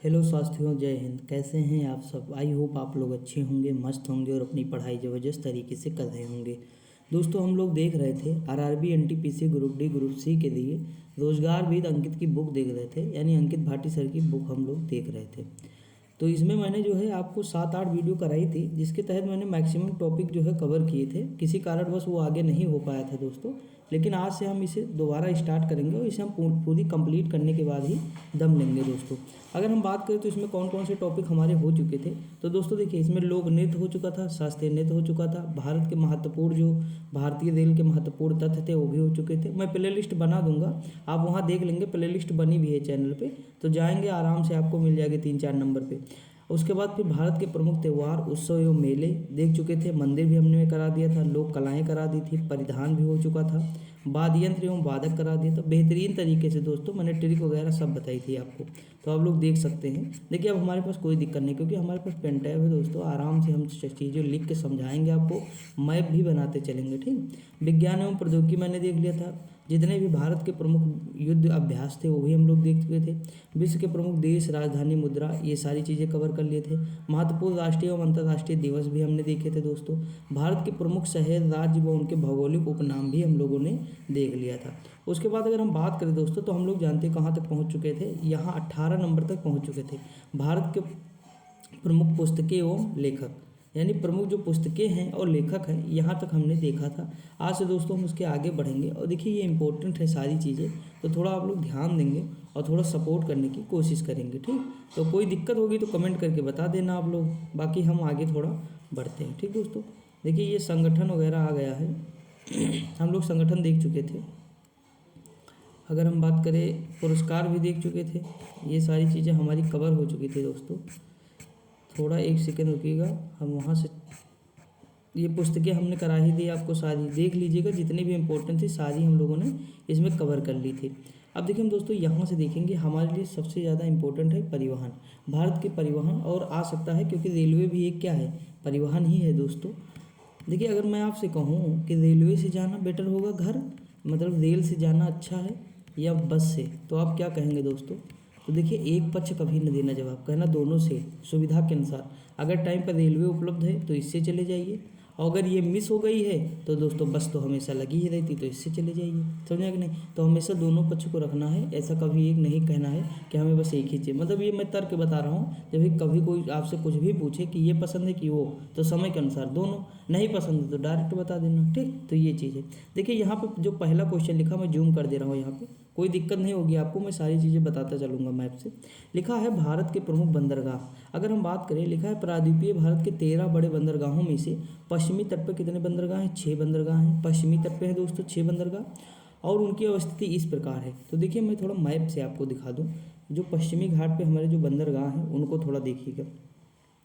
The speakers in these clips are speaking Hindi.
हेलो साथियों, जय हिंद। कैसे हैं आप सब? आई होप आप लोग अच्छे होंगे, मस्त होंगे और अपनी पढ़ाई ज़बरदस्त तरीके से कर रहे होंगे। दोस्तों, हम लोग देख रहे थे RRB NTPC group D group C के लिए रोजगारविद अंकित की बुक देख रहे थे, यानी अंकित भाटी सर की बुक हम लोग देख रहे थे। तो इसमें मैंने जो है आपको 7-8 वीडियो कराई थी, जिसके तहत मैंने मैक्सिमम टॉपिक जो है कवर किए थे। किसी कारणवश वो आगे नहीं हो पाया था दोस्तों, लेकिन आज से हम इसे दोबारा स्टार्ट करेंगे और इसे हम पूरी कंप्लीट करने के बाद ही दम लेंगे दोस्तों। अगर हम बात करें तो इसमें कौन कौन से टॉपिक हमारे हो चुके थे, तो दोस्तों देखिए, इसमें लोक नृत्य हो चुका था, शास्त्रीय नृत्य हो चुका था, भारत के महत्वपूर्ण जो भारतीय रेल के महत्वपूर्ण तथ्य थे वो भी हो चुके थे। मैं प्ले लिस्ट बना दूंगा, आप वहाँ देख लेंगे, प्ले लिस्ट बनी भी है चैनल पे, तो जाएंगे आराम से आपको मिल जाएगी 3-4 नंबर पे। उसके बाद फिर भारत के प्रमुख त्यौहार, उत्सव एवं मेले देख चुके थे, मंदिर भी हमने करा दिया था, लोक कलाएँ करा दी थी, परिधान भी हो चुका था, वाद्य यंत्र एवं वादक करा दिया था। बेहतरीन तरीके से दोस्तों मैंने ट्रिक वगैरह सब बताई थी आपको, तो आप लोग देख सकते हैं। देखिए, अब हमारे पास कोई दिक्कत नहीं, क्योंकि हमारे पास पेन टैब है दोस्तों, आराम से हम चीज़ें लिख के समझाएंगे आपको, मैप भी बनाते चलेंगे। ठीक, विज्ञान एवं प्रौद्योगिकी मैंने देख लिया था, जितने भी भारत के प्रमुख युद्ध अभ्यास थे वो भी हम लोग देख चुके थे, विश्व के प्रमुख देश, राजधानी, मुद्रा, ये सारी चीज़ें कवर कर लिए थे। महत्वपूर्ण राष्ट्रीय एवं अंतर्राष्ट्रीय दिवस भी हमने देखे थे दोस्तों। भारत के प्रमुख शहर, राज्य व उनके भौगोलिक उपनाम भी हम लोगों ने देख लिया था। उसके बाद अगर हम बात करें दोस्तों, तो हम लोग जानते हैं कहाँ तक पहुँच चुके थे, यहाँ 18 नंबर तक पहुँच चुके थे। भारत के प्रमुख पुस्तकें एवं लेखक, यानी प्रमुख जो पुस्तकें हैं और लेखक हैं, यहाँ तक हमने देखा था। आज से दोस्तों हम उसके आगे बढ़ेंगे, और देखिए ये इंपॉर्टेंट है सारी चीज़ें, तो थोड़ा आप लोग ध्यान देंगे और थोड़ा सपोर्ट करने की कोशिश करेंगे। ठीक, तो कोई दिक्कत होगी तो कमेंट करके बता देना आप लोग, बाकी हम आगे थोड़ा बढ़ते हैं। ठीक दोस्तों, देखिए ये संगठन वगैरह आ गया है, हम लोग संगठन देख चुके थे। अगर हम बात करें, पुरस्कार भी देख चुके थे, ये सारी चीज़ें हमारी कवर हो चुकी थी दोस्तों। थोड़ा एक सेकंड रुकिएगा, हम वहाँ से, ये पुस्तकें हमने करा ही दी आपको, सारी देख लीजिएगा, जितनी भी इम्पोर्टेंट थी सारी हम लोगों ने इसमें कवर कर ली थी। अब देखिए हम दोस्तों यहाँ से देखेंगे, हमारे लिए सबसे ज़्यादा इम्पोर्टेंट है परिवहन, भारत के परिवहन, और आ सकता है क्योंकि रेलवे भी एक क्या है, परिवहन ही है दोस्तों। देखिए, अगर मैं आपसे कहूँ कि रेलवे से जाना बेटर होगा घर, मतलब रेल से जाना अच्छा है या बस से, तो आप क्या कहेंगे दोस्तों? तो देखिए, एक पक्ष कभी न देना जवाब, कहना दोनों से सुविधा के अनुसार। अगर टाइम पर रेलवे उपलब्ध है तो इससे चले जाइए, और अगर ये मिस हो गई है तो दोस्तों बस तो हमेशा लगी ही रहती, तो इससे चले जाइए। समझा कि नहीं? तो हमेशा दोनों पक्ष को रखना है, ऐसा कभी एक नहीं कहना है कि हमें बस एक ही चाहिए। मतलब ये मैं तर्क बता रहा हूँ, जब भी कभी कोई आपसे कुछ भी पूछे कि ये पसंद है कि वो, तो समय के अनुसार दोनों, नहीं पसंद है तो डायरेक्ट बता देना। ठीक, तो ये चीज़ है। देखिए यहाँ पे जो पहला क्वेश्चन लिखा, मैं जूम कर दे रहा हूँ, यहाँ पे कोई दिक्कत नहीं होगी आपको, मैं सारी चीज़ें बताता चलूँगा मैप से। लिखा है भारत के प्रमुख बंदरगाह। अगर हम बात करें, लिखा है प्रायद्वीपीय भारत के 13 बड़े बंदरगाहों में से पश्चिमी तट पर कितने बंदरगाह हैं? 6 बंदरगाह हैं। पश्चिमी तट पे है दोस्तों 6 बंदरगाह, और उनकी अवस्थिति इस प्रकार है। तो देखिए मैं थोड़ा मैप से आपको दिखा दूँ, जो पश्चिमी घाट पे हमारे जो बंदरगाह हैं उनको थोड़ा देखिएगा।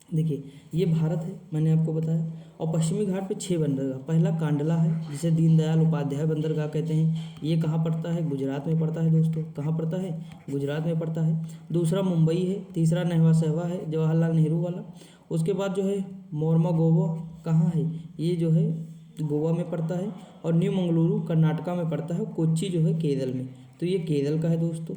देखिए ये भारत है, मैंने आपको बताया, और पश्चिमी घाट पे 6 बंदरगाह। पहला कांडला है, जिसे दीनदयाल उपाध्याय बंदरगाह कहते हैं, ये कहाँ पड़ता है? गुजरात में पड़ता है दोस्तों। कहाँ पड़ता है? गुजरात में पड़ता है। दूसरा मुंबई है। तीसरा नेहवा सहवा है, जवाहरलाल नेहरू वाला। उसके बाद जो है मोर्मागोवो कहाँ है? ये जो है गोवा में पड़ता है, और न्यू मंगलुरु कर्नाटका में पड़ता है। कोच्चि जो है केरल में, तो ये केरल का है दोस्तों।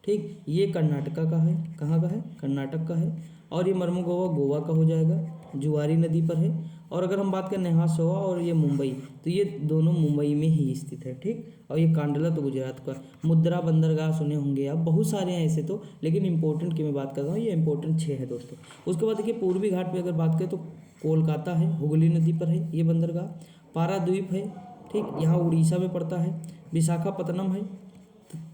ठीक, ये कर्नाटका का है। कहाँ का है? कर्नाटक का है। और ये मर्मुगोवा गोवा का हो जाएगा, जुआरी नदी पर है। और अगर हम बात करें नेहासोवा और ये मुंबई, तो ये दोनों मुंबई में ही स्थित है। ठीक, और ये कांडला तो गुजरात का। मुद्रा बंदरगाह सुने होंगे आप, बहुत सारे हैं ऐसे तो, लेकिन इंपॉर्टेंट की मैं बात कर रहा हूँ, ये इंपॉर्टेंट 6 है दोस्तों। उसके बाद देखिए पूर्वी घाट पर अगर बात करें तो कोलकाता है, हुगली नदी पर है ये बंदरगाह। पाराद्वीप है, ठीक, यहाँ उड़ीसा में पड़ता है। विशाखापत्तनम है,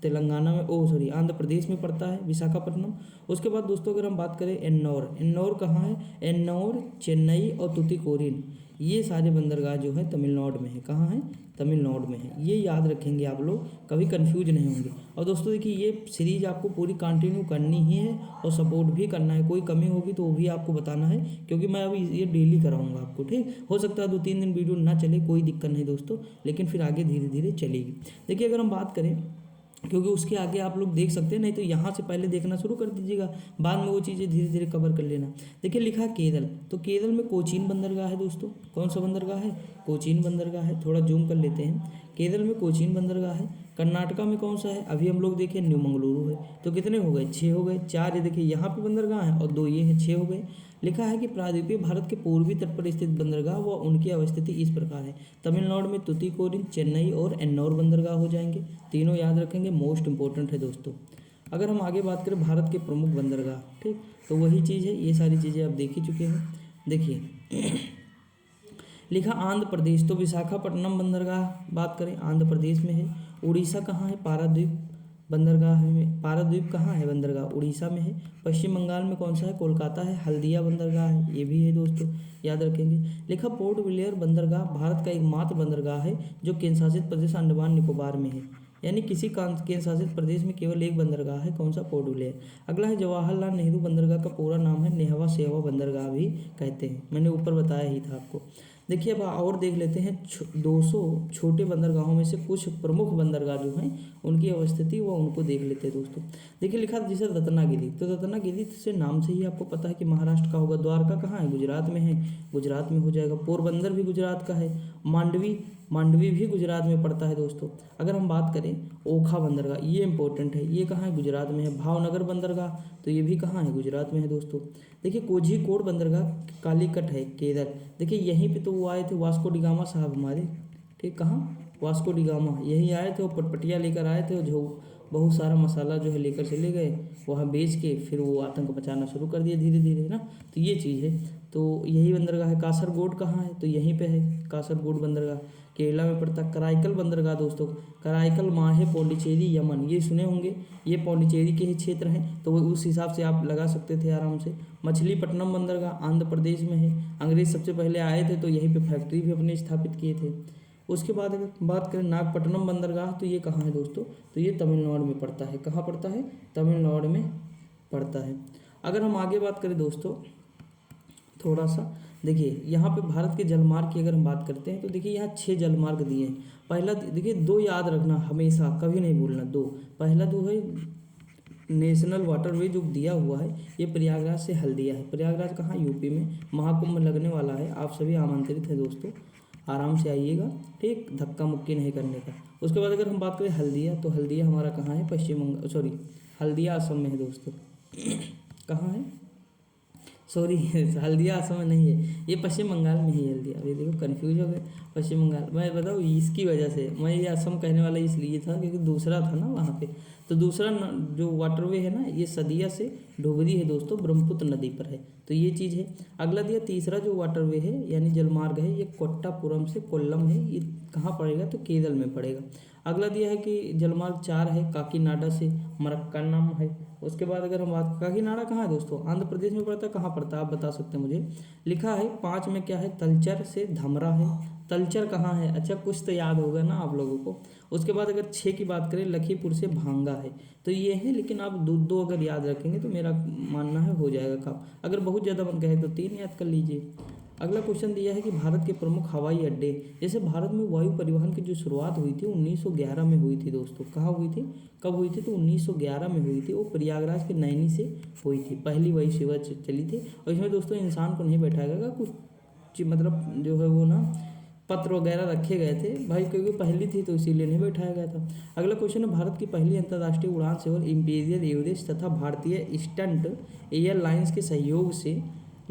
तेलंगाना में, आंध्र प्रदेश में पड़ता है विशाखापट्टनम। उसके बाद दोस्तों अगर हम बात करें एन्नौर, एन्नौर कहाँ है? एन्नौर, चेन्नई और तुतीकोरिन, ये सारे बंदरगाह जो है तमिलनाडु में है। कहाँ है? तमिलनाडु में है। ये याद रखेंगे आप लोग, कभी कंफ्यूज नहीं होंगे। और दोस्तों देखिए, ये सीरीज आपको पूरी कंटिन्यू करनी ही है, और सपोर्ट भी करना है। कोई कमी होगी तो वो भी आपको बताना है, क्योंकि मैं अभी ये डेली कराऊंगा आपको। ठीक, हो सकता है 2-3 दिन वीडियो ना चले, कोई दिक्कत नहीं दोस्तों, लेकिन फिर आगे धीरे धीरे चलेगी। देखिए अगर हम बात करें, क्योंकि उसके आगे आप लोग देख सकते हैं, नहीं तो यहाँ से पहले देखना शुरू कर दीजिएगा, बाद में वो चीज़ें धीरे धीरे कवर कर लेना। देखिए लिखा है केरल, तो केरल में कोचीन बंदरगाह है दोस्तों। कौन सा बंदरगाह है? कोचीन बंदरगाह है। थोड़ा जूम कर लेते हैं। केरल में कोचीन बंदरगाह है। कर्नाटका में कौन सा है, अभी हम लोग देखें न्यू मंगलुरु है। तो कितने हो गए, 6 हो गए। 4 ये देखिए यहाँ पे बंदरगाह है और 2 ये है, 6 हो गए। लिखा है कि प्रायद्वीपीय भारत के पूर्वी तट पर स्थित बंदरगाह व उनकी अवस्थिति इस प्रकार है। तमिलनाडु में तुतीकोरिन, चेन्नई और एन्नौर बंदरगाह हो जाएंगे। तीनों याद रखेंगे, मोस्ट इंपॉर्टेंट है दोस्तों। अगर हम आगे बात करें भारत के प्रमुख बंदरगाह, ठीक, तो वही चीज़ है, ये सारी चीज़ें आप देख ही चुके हैं। देखिए लिखा आंध्र प्रदेश, तो विशाखापट्टनम बंदरगाह बात करें आंध्र प्रदेश में है। उड़ीसा कहाँ है, पारादीप बंदरगाह है। पारादीप कहाँ है, बंदरगाह उड़ीसा में है। पश्चिम बंगाल में कौन सा है, कोलकाता है। हल्दिया बंदरगाह है, ये भी है दोस्तों, याद रखेंगे। लिखा पोर्ट ब्लेयर बंदरगाह भारत का एकमात्र बंदरगाह है जो केंद्र शासित प्रदेश अंडमान निकोबार में है। यानी किसी केंद्र शासित प्रदेश में केवल एक बंदरगाह है, कौन सा, पोर्ट ब्लेयर। अगला है जवाहरलाल नेहरू बंदरगाह का पूरा नाम है नेहवा सेवा बंदरगाह भी कहते हैं, मैंने ऊपर बताया ही था आपको। देखिए अब और देख लेते हैं 200 छोटे बंदरगाहों में से कुछ प्रमुख बंदरगाह जो हैं उनकी अवस्थिति व उनको देख लेते हैं दोस्तों। देखिए लिखा जैसे रत्नागिरी, तो रत्नागिरी से नाम से ही आपको पता है कि महाराष्ट्र का होगा। द्वारका कहाँ है, गुजरात में है, गुजरात में हो जाएगा। पोरबंदर भी गुजरात का है। मांडवी भी गुजरात में पड़ता है दोस्तों। अगर हम बात करें ओखा बंदरगाह, ये इंपॉर्टेंट है, ये कहाँ है, गुजरात में है। भावनगर बंदरगाह, तो ये भी कहाँ है, गुजरात में है दोस्तों। देखिए कोझीकोड बंदरगाह कालीकट है, केरल। देखिए यहीं पे तो वो आए थे वास्को डी गामा साहब हमारे, ठीक, कहाँ, वास्को डी गामा यहीं आए थे, वो पटपटिया लेकर आए थे, जो बहुत सारा मसाला जो है लेकर चले गए, वहाँ बेच के फिर वो आतंक मचाना शुरू कर दिया धीरे धीरे, है ना। तो ये चीज़ है, तो यही बंदरगाह है। कासरगोड कहाँ है, तो यहीं पे है कासरगोड बंदरगाह, केरला में पड़ता है। कराईकल बंदरगाह दोस्तों, कराईकल माहे पौंडीचेरी यमन, ये सुने होंगे, ये पौंडीचेरी के ही क्षेत्र हैं, तो वो उस हिसाब से आप लगा सकते थे आराम से। मछलीपट्टनम बंदरगाह आंध्र प्रदेश में है। अंग्रेज सबसे पहले आए थे तो यहीं पे फैक्ट्री भी अपने स्थापित किए थे। उसके बाद अगर बात करें नागपट्टनम बंदरगाह, तो ये कहाँ है दोस्तों, तो ये तमिलनाडु में पड़ता है। कहाँ पड़ता है, तमिलनाडु में पड़ता है। अगर हम आगे बात करें दोस्तों थोड़ा सा, देखिए यहाँ पे भारत के जलमार्ग की अगर हम बात करते हैं तो देखिए यहाँ 6 जलमार्ग दिए हैं। पहला देखिए 2 याद रखना हमेशा, कभी नहीं भूलना, 2। पहला 2 है नेशनल वाटरवे जो दिया हुआ है, ये प्रयागराज से हल्दिया है। प्रयागराज कहाँ, यूपी में। महाकुंभ लगने वाला है, आप सभी आमंत्रित हैं दोस्तों, आराम से आइएगा, ठीक, धक्का मुक्की नहीं करने का। उसके बाद अगर हम बात करें हल्दिया, तो हल्दिया हमारा कहाँ है, पश्चिम बंगाल, सॉरी हल्दिया असम में है दोस्तों। कहाँ है, सॉरी हल्दिया असम में नहीं है, ये पश्चिम बंगाल में ही है हल्दिया। अभी देखो कन्फ्यूज हो गए, पश्चिम बंगाल, मैं बताऊँ इसकी वजह से मैं ये असम कहने वाला इसलिए था क्योंकि दूसरा था ना वहाँ पे। तो दूसरा जो वाटरवे है ना, ये सदिया से डुबरी है दोस्तों, ब्रह्मपुत्र नदी पर है, तो ये चीज़ है। अगला दिया तीसरा जो वाटरवे है यानी जलमार्ग है, ये कोट्टापुरम से कोल्लम है, ये कहाँ पड़ेगा, तो केरल में पड़ेगा। अगला दिया है कि जलमार्ग 4 है, काकीनाडा से मरक्कानम है। उसके बाद अगर हम बात, काकीनाडा कहाँ है दोस्तों, आंध्र प्रदेश में पड़ता है, कहाँ पड़ता है आप बता सकते हैं मुझे। लिखा है 5 में क्या है, तलचर से धमरा है। तलचर कहाँ है, अच्छा कुछ तो याद होगा ना आप लोगों को। उसके बाद अगर 6 की बात करें, लखीमपुर से भांगा है, तो ये है, लेकिन आप दो अगर याद रखेंगे तो मेरा मानना है हो जाएगा काम। अगर बहुत ज़्यादा मन कहे तो 3 याद कर लीजिए। अगला क्वेश्चन दिया है कि भारत के प्रमुख हवाई अड्डे, जैसे भारत में वायु परिवहन की जो शुरुआत हुई थी 1911 में हुई थी दोस्तों। कहाँ हुई थी, कब हुई थी, तो 1911 में हुई थी। वो प्रयागराज के नैनी से हुई थी, पहली वायु सेवा चली थी। और इसमें दोस्तों इंसान को नहीं बैठाया गया, कुछ मतलब जो है वो ना पत्र वगैरह रखे गए थे भाई, क्योंकि पहली थी तो इसीलिए नहीं बैठाया गया था। अगला क्वेश्चन है, भारत की पहली अंतर्राष्ट्रीय उड़ान सेवा इंपीरियल एवरेस्ट तथा भारतीय ईस्टर्न एयरलाइंस के सहयोग से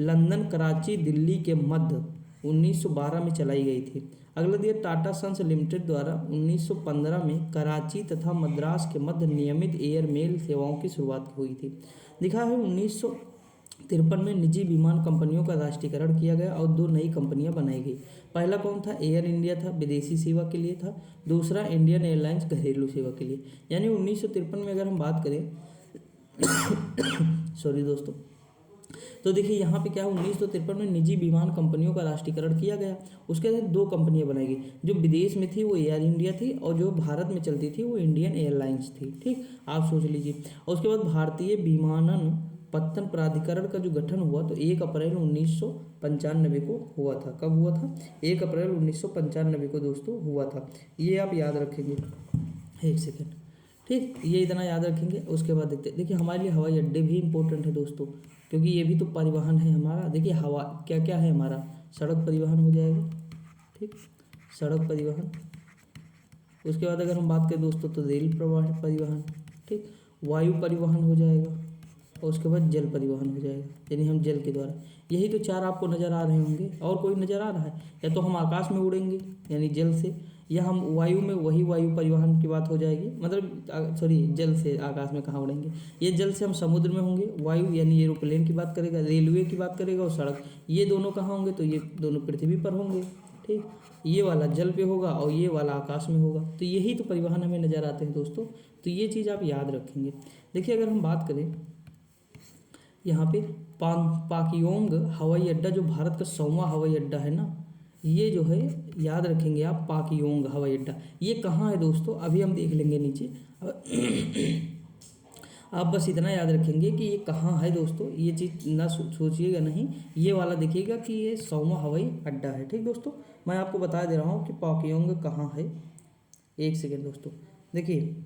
लंदन, कराची, दिल्ली के मध्य 1912 में चलाई गई थी। अगला दिया टाटा सन्स लिमिटेड द्वारा 1915 में कराची तथा मद्रास के मध्य नियमित एयर मेल सेवाओं की शुरुआत हुई थी। लिखा है 1953 में निजी विमान कंपनियों का राष्ट्रीयकरण किया गया और 2 नई कंपनियां बनाई गई। पहला कौन था, एयर इंडिया था, विदेशी सेवा के लिए था। दूसरा इंडियन एयरलाइंस घरेलू सेवा के लिए। यानी 1953 में अगर हम बात करें सॉरी दोस्तों, तो देखिए यहाँ पे क्या है, 1953 में निजी विमान कंपनियों का राष्ट्रीयकरण किया गया। उसके बाद 2 कंपनियां बनाई गई, जो विदेश में थी वो एयर इंडिया थी और जो भारत में चलती थी वो इंडियन एयरलाइंस थी, ठीक, आप सोच लीजिए। और उसके बाद भारतीय विमानन पत्तन प्राधिकरण का जो गठन हुआ तो 1 अप्रैल 1995 को हुआ था। कब हुआ था, 1 अप्रैल 1995 को दोस्तों हुआ था। ये आप याद रखेंगे, 1 सेकेंड, ठीक, ये इतना याद रखेंगे। उसके बाद देखिए हमारे लिए हवाई अड्डे भी इंपॉर्टेंट है दोस्तों, क्योंकि ये भी तो परिवहन है हमारा। देखिए हवा क्या क्या है हमारा, सड़क परिवहन हो जाएगा, ठीक, सड़क परिवहन, उसके बाद अगर हम बात करें दोस्तों तो रेल परिवहन, ठीक, वायु परिवहन हो जाएगा, और उसके बाद जल परिवहन हो जाएगा, यानी हम जल के द्वारा। यही तो चार आपको नज़र आ रहे होंगे, और कोई नज़र आ रहा है? या तो हम आकाश में उड़ेंगे यानी जल से, या हम वायु में, वही वायु परिवहन की बात हो जाएगी, मतलब सॉरी, जल से आकाश में कहाँ उड़ेंगे, ये जल से हम समुद्र में होंगे। वायु यानी एरोप्लेन की बात करेगा, रेलवे की बात करेगा, और सड़क, ये दोनों कहाँ होंगे? तो ये दोनों पृथ्वी पर होंगे, ठीक। ये वाला जल पे होगा और ये वाला आकाश में होगा। तो यही तो परिवहन हमें नज़र आते हैं दोस्तों। तो ये चीज़ आप याद रखेंगे। देखिए अगर हम बात करें यहाँ पे पाक्योंग हवाई अड्डा, जो भारत का 100वां हवाई अड्डा है ना, ये जो है याद रखेंगे आप, पाक्योंग हवाई अड्डा ये कहाँ है दोस्तों, अभी हम देख लेंगे नीचे। आप बस इतना याद रखेंगे कि ये कहाँ है दोस्तों, ये चीज़ ना सोचिएगा नहीं, ये वाला देखिएगा कि ये 100वां हवाई अड्डा है, ठीक दोस्तों। मैं आपको बता दे रहा हूँ कि पाक्योंग कहाँ है। एक सेकेंड दोस्तों, देखिए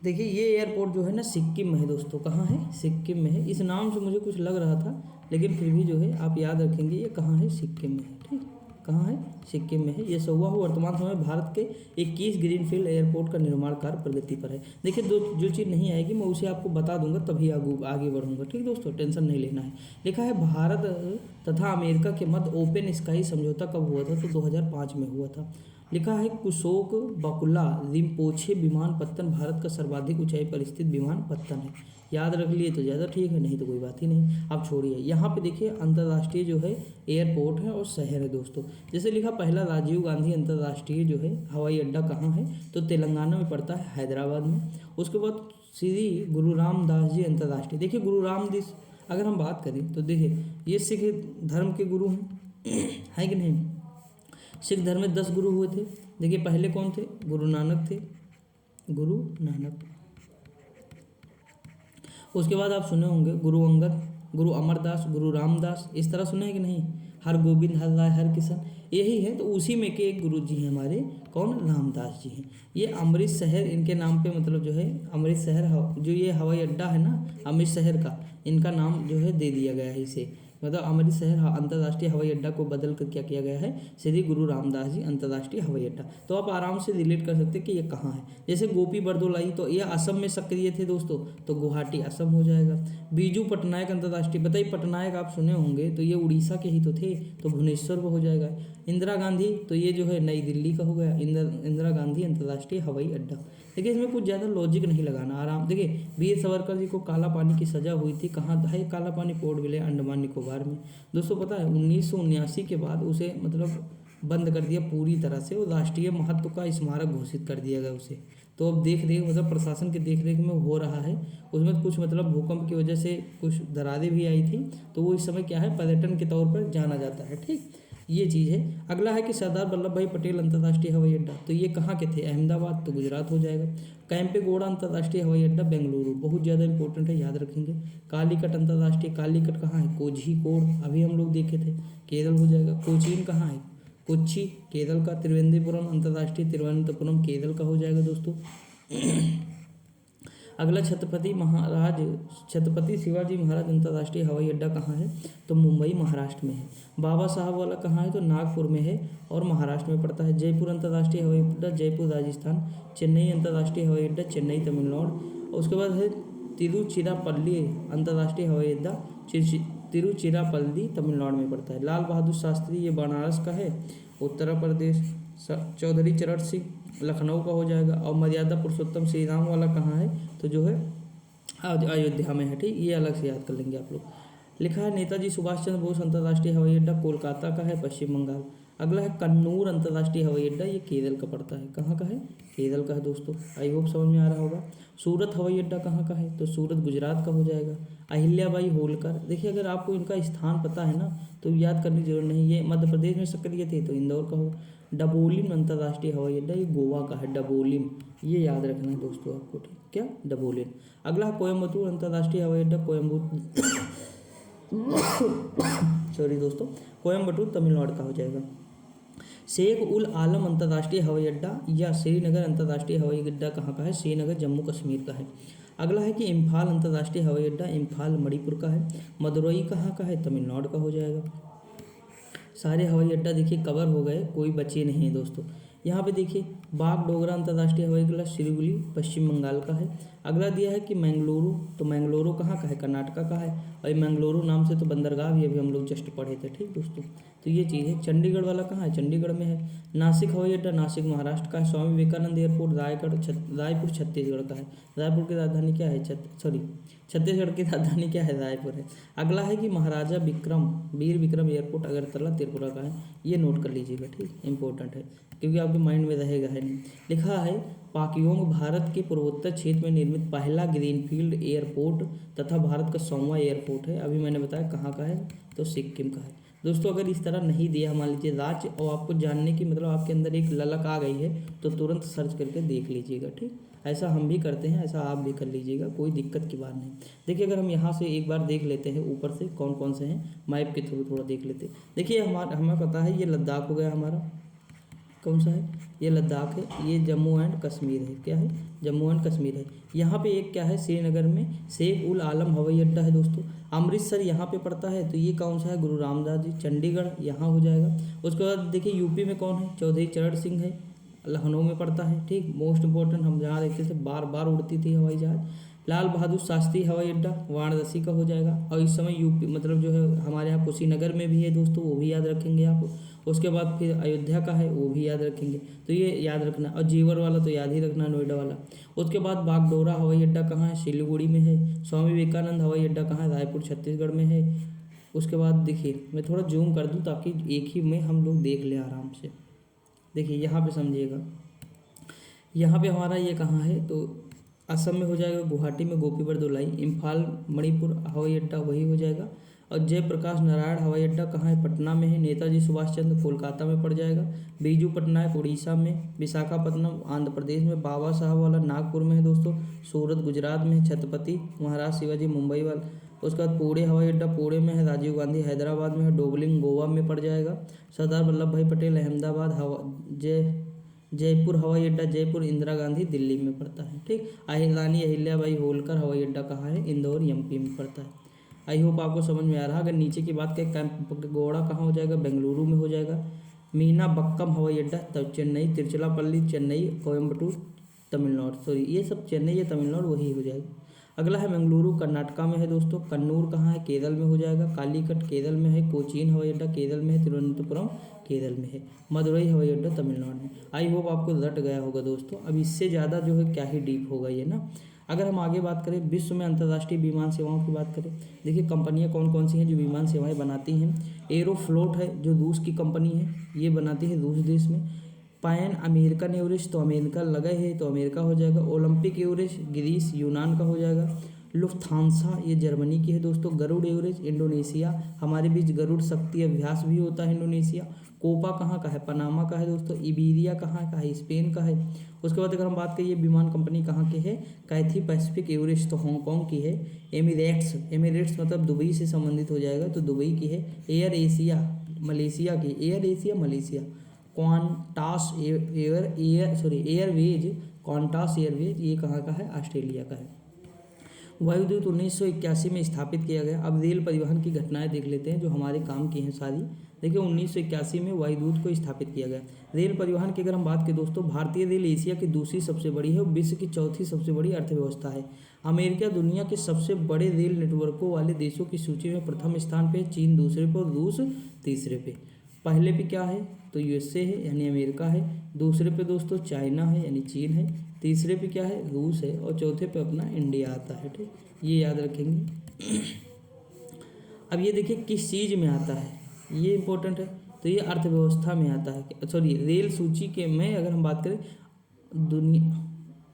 देखिए ये एयरपोर्ट जो है ना सिक्किम में है दोस्तों। कहाँ है? सिक्किम में है। इस नाम से मुझे कुछ लग रहा था, लेकिन फिर भी जो है आप याद रखेंगे ये कहाँ है, सिक्किम में है, ठीक। कहाँ है? सिक्किम में है। ये 100वां वर्तमान समय भारत के 21 ग्रीनफील्ड एयरपोर्ट का निर्माण कार्य प्रगति पर है। देखिए जो चीज़ नहीं आएगी मैं उसे आपको बता दूंगा, तभी आगे बढ़ूंगा, ठीक दोस्तों, टेंशन नहीं लेना है। लिखा है भारत तथा अमेरिका के मध्य ओपन स्काई समझौता कब हुआ था? तो 2005 में हुआ था। लिखा है कुशोक बकुला रिम्पोछे विमानपत्तन भारत का सर्वाधिक ऊंचाई पर स्थित विमानपत्तन है। याद रख लिए तो ज़्यादा ठीक है, नहीं तो कोई बात ही नहीं। आप छोड़िए, यहाँ पे देखिए अंतर्राष्ट्रीय जो है एयरपोर्ट है और शहर है दोस्तों। जैसे लिखा पहला राजीव गांधी अंतर्राष्ट्रीय जो है हवाई अड्डा कहाँ है? तो तेलंगाना में पड़ता है, हैदराबाद में। उसके बाद श्री गुरु रामदास जी अंतर्राष्ट्रीय। देखिए गुरु रामदास अगर हम बात करें तो देखिए ये सिख धर्म के गुरु हैं, है कि नहीं? सिख धर्म में 10 गुरु हुए थे। देखिए पहले कौन थे? गुरु नानक थे, गुरु नानक। उसके बाद आप सुने होंगे गुरु अंगद, गुरु अमरदास, गुरु रामदास, इस तरह सुने हैं कि नहीं? हर गोविंद, हर राय, हर किशन, यही है। तो उसी में के एक गुरु जी हैं हमारे, कौन? रामदास जी हैं। ये अमृत शहर इनके नाम पे, मतलब जो है अमृत शहर जो ये हवाई अड्डा है ना अमृत शहर का, इनका नाम जो है दे दिया गया है इसे, मतलब अमृत शहर अंतर्राष्ट्रीय हवाई अड्डा को बदल कर क्या किया गया है? श्री गुरु रामदास जी अंतर्राष्ट्रीय हवाई अड्डा। तो आप आराम से रिलेट कर सकते हैं कि ये कहाँ है। जैसे गोपी बरदोलाई, तो ये असम में सक्रिय थे दोस्तों, तो गुवाहाटी असम हो जाएगा। बीजू पटनायक अंतर्राष्ट्रीय, बताइए पटनायक आप सुने होंगे, तो ये उड़ीसा के ही तो थे, तो भुवनेश्वर हो जाएगा। इंदिरा गांधी, तो ये जो है नई दिल्ली का हो गया, इंदिरा गांधी अंतर्राष्ट्रीय हवाई अड्डा। देखिए इसमें कुछ ज़्यादा लॉजिक नहीं लगाना, आराम। देखिए वीर सावरकर जी को काला पानी की सज़ा हुई थी, कहाँ है काला पानी? पोर्ट ब्लेयर, अंडमान निकोबार में। दोस्तों पता है 1979 के बाद उसे मतलब बंद कर दिया पूरी तरह से, और राष्ट्रीय महत्व का स्मारक घोषित कर दिया गया उसे। तो अब देख रेख मतलब प्रशासन की देख रेख में हो रहा है। उसमें कुछ मतलब भूकंप की वजह से कुछ दरारें भी आई थी, तो वो इस समय क्या है, पर्यटन के तौर पर जाना जाता है, ठीक। ये चीज़ है। अगला है कि सरदार वल्लभ भाई पटेल अंतर्राष्ट्रीय हवाई अड्डा, तो ये कहाँ के थे? अहमदाबाद, तो गुजरात हो जाएगा। कैंपेगौड़ा अंतर्राष्ट्रीय हवाई अड्डा बेंगलुरु, बहुत ज़्यादा इंपॉर्टेंट है, याद रखेंगे। कालीकट अंतर्राष्ट्रीय, कालीकट कहाँ है? कोझीकोड, अभी हम लोग देखे थे, केरल हो जाएगा। कोचीन कहाँ है? कोच्चि, केरल का। त्रिवेंद्रपुरम अंतर्राष्ट्रीय, तिरुवनंतपुरम केरल का हो जाएगा दोस्तों। अगला छत्रपति शिवाजी महाराज अंतर्राष्ट्रीय हवाई अड्डा कहाँ है? तो मुंबई महाराष्ट्र में है। बाबा साहब वाला कहाँ है? तो नागपुर में है और महाराष्ट्र में पड़ता है। जयपुर अंतर्राष्ट्रीय हवाई अड्डा, जयपुर राजस्थान। चेन्नई अंतर्राष्ट्रीय हवाई अड्डा, चेन्नई तमिलनाडु। उसके बाद है तिरुचिरापल्ली अंतर्राष्ट्रीय हवाई अड्डा, तिरुचिरापल्ली तमिलनाडु में पड़ता है। लाल बहादुर शास्त्री, ये बनारस का है, उत्तर प्रदेश। चौधरी चरण सिंह लखनऊ का हो जाएगा। और मर्यादा पुरुषोत्तम श्री राम वाला कहाँ है? तो जो है अयोध्या में है, ठीक। ये अलग से याद कर लेंगे आप लोग। लिखा है नेताजी सुभाष चंद्र बोस अंतर्राष्ट्रीय हवाई अड्डा, कोलकाता का है, पश्चिम बंगाल। अगला है कन्नूर अंतर्राष्ट्रीय हवाई अड्डा, ये केरल का पड़ता है। कहाँ का है? केरल का है दोस्तों। आई होप समझ में आ रहा होगा। सूरत हवाई अड्डा कहाँ का है? तो सूरत गुजरात का हो जाएगा। अहिल्याबाई होलकर, देखिए अगर आपको इनका स्थान पता है ना तो याद करने की जरूरत नहीं। ये मध्य प्रदेश में सक्रिय थे, तो इंदौर का होगा। डबोलिम अंतर्राष्ट्रीय हवाई अड्डा, ये गोवा का है, डबोलिम, ये याद रखना है दोस्तों आपको, ठीक। क्या? डबोलिम। अगला कोयम्बटूर अंतर्राष्ट्रीय हवाई अड्डा, सॉरी दोस्तों, कोयम्बटूर तमिलनाडु का हो जाएगा। शेख उल आलम अंतर्राष्ट्रीय हवाई अड्डा या श्रीनगर अंतर्राष्ट्रीय हवाई अड्डा कहाँ का है? श्रीनगर जम्मू कश्मीर का है। अगला है कि इम्फाल अंतर्राष्ट्रीय हवाई अड्डा इम्फाल मणिपुर का है। मदुरई कहाँ का है? तमिलनाडु का हो जाएगा। सारे हवाई अड्डा देखिए कवर हो गए, कोई बचे नहीं है दोस्तों। यहाँ पे देखिए बागडोगरा अंतर्राष्ट्रीय हवाई अड्डा सिलीगुड़ी पश्चिम बंगाल का है। अगला दिया है कि मैंगलुरु, तो मैंगलुरु कहाँ का है? कर्नाटका का है। और ये मैंगलुरु नाम से तो बंदरगाह भी अभी हम लोग जस्ट पढ़े थे, ठीक दोस्तों। तो ये चीज़ है। चंडीगढ़ वाला कहाँ है? चंडीगढ़ में है। नासिक हवाई अड्डा नासिक महाराष्ट्र का है। स्वामी विवेकानंद एयरपोर्ट रायपुर छत्तीसगढ़ का है। रायपुर की राजधानी क्या है? छत्तीसगढ़ की राजधानी क्या है? रायपुर है। अगला है कि महाराजा वीर विक्रम एयरपोर्ट अगरतला त्रिपुरा का है। ये नोट कर लीजिएगा, ठीक, इंपॉर्टेंट है क्योंकि आपके माइंड में रहेगा है नहीं। लिखा है पाक्योंग भारत के पूर्वोत्तर क्षेत्र में निर्मित पहला ग्रीनफील्ड एयरपोर्ट तथा भारत का 100वां एयरपोर्ट है। अभी मैंने बताया कहाँ का है, तो सिक्किम का है। दोस्तों अगर इस तरह नहीं दिया, मान लीजिए राज्य, और आपको जानने की मतलब आपके अंदर एक ललक आ गई है, तो तुरंत सर्च करके देख लीजिएगा, ठीक। ऐसा हम भी करते हैं, ऐसा आप भी कर लीजिएगा, कोई दिक्कत की बात नहीं। देखिए अगर हम यहाँ से एक बार देख लेते हैं ऊपर से कौन कौन से हैं, मैप के थ्रू थोड़ा देख लेते हैं। देखिए हमें पता है ये लद्दाख हो गया हमारा, कौन सा है? ये लद्दाख है। ये जम्मू एंड कश्मीर है। क्या है? जम्मू एंड कश्मीर है। यहाँ पे एक क्या है? श्रीनगर में शेख उल आलम हवाई अड्डा है दोस्तों। अमृतसर यहाँ पे पड़ता है, तो ये कौन सा है? गुरु रामदास जी। चंडीगढ़ यहाँ हो जाएगा। उसके बाद देखिए यूपी में कौन है? चौधरी चरण सिंह है, लखनऊ में पड़ता है, ठीक। मोस्ट इंपॉर्टेंट, हम जहाँ देखते थे बार बार उड़ती थी हवाई जहाज। लाल बहादुर शास्त्री हवाई अड्डा वाराणसी का हो जाएगा। और इस समय यूपी मतलब जो है हमारे यहाँ कुशीनगर में भी है दोस्तों, वो भी याद रखेंगे आप। उसके बाद फिर अयोध्या का है, वो भी याद रखेंगे, तो ये याद रखना। और जेवर वाला तो याद ही रखना, नोएडा वाला। उसके बाद बागडोगरा हवाई अड्डा कहाँ है? सिलीगुड़ी में है। स्वामी विवेकानंद हवाई अड्डा कहाँ है? रायपुर छत्तीसगढ़ में है। उसके बाद देखिए मैं थोड़ा जूम कर दूँ ताकि एक ही में हम लोग देख लें आराम से। देखिए यहाँ पे समझिएगा, यहाँ पे हमारा ये कहाँ है? तो असम में हो जाएगा, गुवाहाटी में गोपी बरदोलाई। इम्फाल मणिपुर हवाई अड्डा वही हो जाएगा। और जयप्रकाश नारायण हवाई अड्डा कहाँ है? पटना में है। नेताजी सुभाष चंद्र कोलकाता में पड़ जाएगा। बीजू पटनायक उड़ीसा में। विशाखापट्टनम आंध्र प्रदेश में। बाबा साहब वाला नागपुर में है दोस्तों। सूरत गुजरात में है। छत्रपति महाराज शिवाजी मुंबई वाला। उसके बाद पुणे हवाई अड्डा पुणे में है। राजीव गांधी हैदराबाद में है। डोबलिंग गोवा में पड़ जाएगा। सरदार वल्लभ भाई पटेल अहमदाबाद। जयपुर हवाई अड्डा जयपुर। इंदिरा गांधी दिल्ली में पड़ता है, ठीक। रानी अहिल्याबाई होलकर हवाई अड्डा कहाँ है? इंदौर एमपी में पड़ता है। आई होप आपको समझ में आ रहा है। अगर नीचे की बात करें, कैंपगौड़ा कहाँ हो जाएगा? बेंगलुरु में हो जाएगा। मीना बक्कम हवाई अड्डा तब चेन्नई। तिरुचिरापल्ली चेन्नई। कोयम्बटूर तमिलनाडु, ये सब चेन्नई या तमिलनाडु वही हो जाएगा। अगला है बेंगलुरु कर्नाटका में है दोस्तों। कन्नूर कहाँ है? केरल में हो जाएगा। कालीकट केरल में है। कोचीन हवाई अड्डा केरल में है। तिरुवनंतपुरम केरल में है। मदुरई हवाई अड्डा तमिलनाडु में। आई होप आपको रट गया होगा दोस्तों। अब इससे ज़्यादा जो है क्या ही डीप होगा ये ना। अगर हम आगे बात करें, विश्व में अंतर्राष्ट्रीय विमान सेवाओं की बात करें, देखिए कंपनियां कौन कौन सी हैं जो विमान सेवाएं बनाती हैं। एरोफ्लोट है जो रूस की कंपनी है, ये बनाती है रूस देश में। पैन अमेरिकन एवरेस्ट, तो अमेरिका लगे है तो अमेरिका हो जाएगा। ओलंपिक एवरेस्ट ग्रीस यूनान का हो जाएगा। लुफ्थांसा ये जर्मनी की है दोस्तों। गरुड़ एवरेस्ट इंडोनेशिया, हमारे बीच गरुड़ शक्ति अभ्यास भी होता है इंडोनेशिया। कोपा कहाँ का है? पनामा का है दोस्तों। इबेरिया कहाँ का है? स्पेन का है। उसके बाद अगर हम बात करें ये विमान कंपनी कहाँ की है? कैथी पैसिफिक एवरेस्ट तो हांगकांग की है। एमिरेट्स मतलब दुबई से संबंधित हो जाएगा, तो दुबई की है। एयर एशिया मलेशिया की। मलेशिया। क्वांटास एयरवेज ये कहाँ का है? ऑस्ट्रेलिया का है। वायुदूत 1981 में स्थापित किया गया। अब रेल परिवहन की घटनाएं देख लेते हैं जो हमारे काम की हैं सारी। देखिए 1981 में वायुदूत को स्थापित किया गया। रेल परिवहन की अगर हम बात करें दोस्तों, भारतीय रेल एशिया की दूसरी सबसे बड़ी है और विश्व की चौथी सबसे बड़ी अर्थव्यवस्था है। अमेरिका दुनिया के सबसे बड़े रेल नेटवर्कों वाले देशों की सूची में प्रथम स्थान पे, चीन दूसरे पे और रूस तीसरे पे। पहले पे क्या है? तो यूएसए है यानी अमेरिका है। दूसरे पे दोस्तों चाइना है यानी चीन है। तीसरे पे क्या है? रूस है। और चौथे पे अपना इंडिया आता है, ठीक। ये याद रखेंगे। अब ये देखिए किस चीज़ में आता है, ये इंपॉर्टेंट है। तो ये अर्थव्यवस्था में आता है, सॉरी रेल सूची के में अगर हम बात करें दुनिया,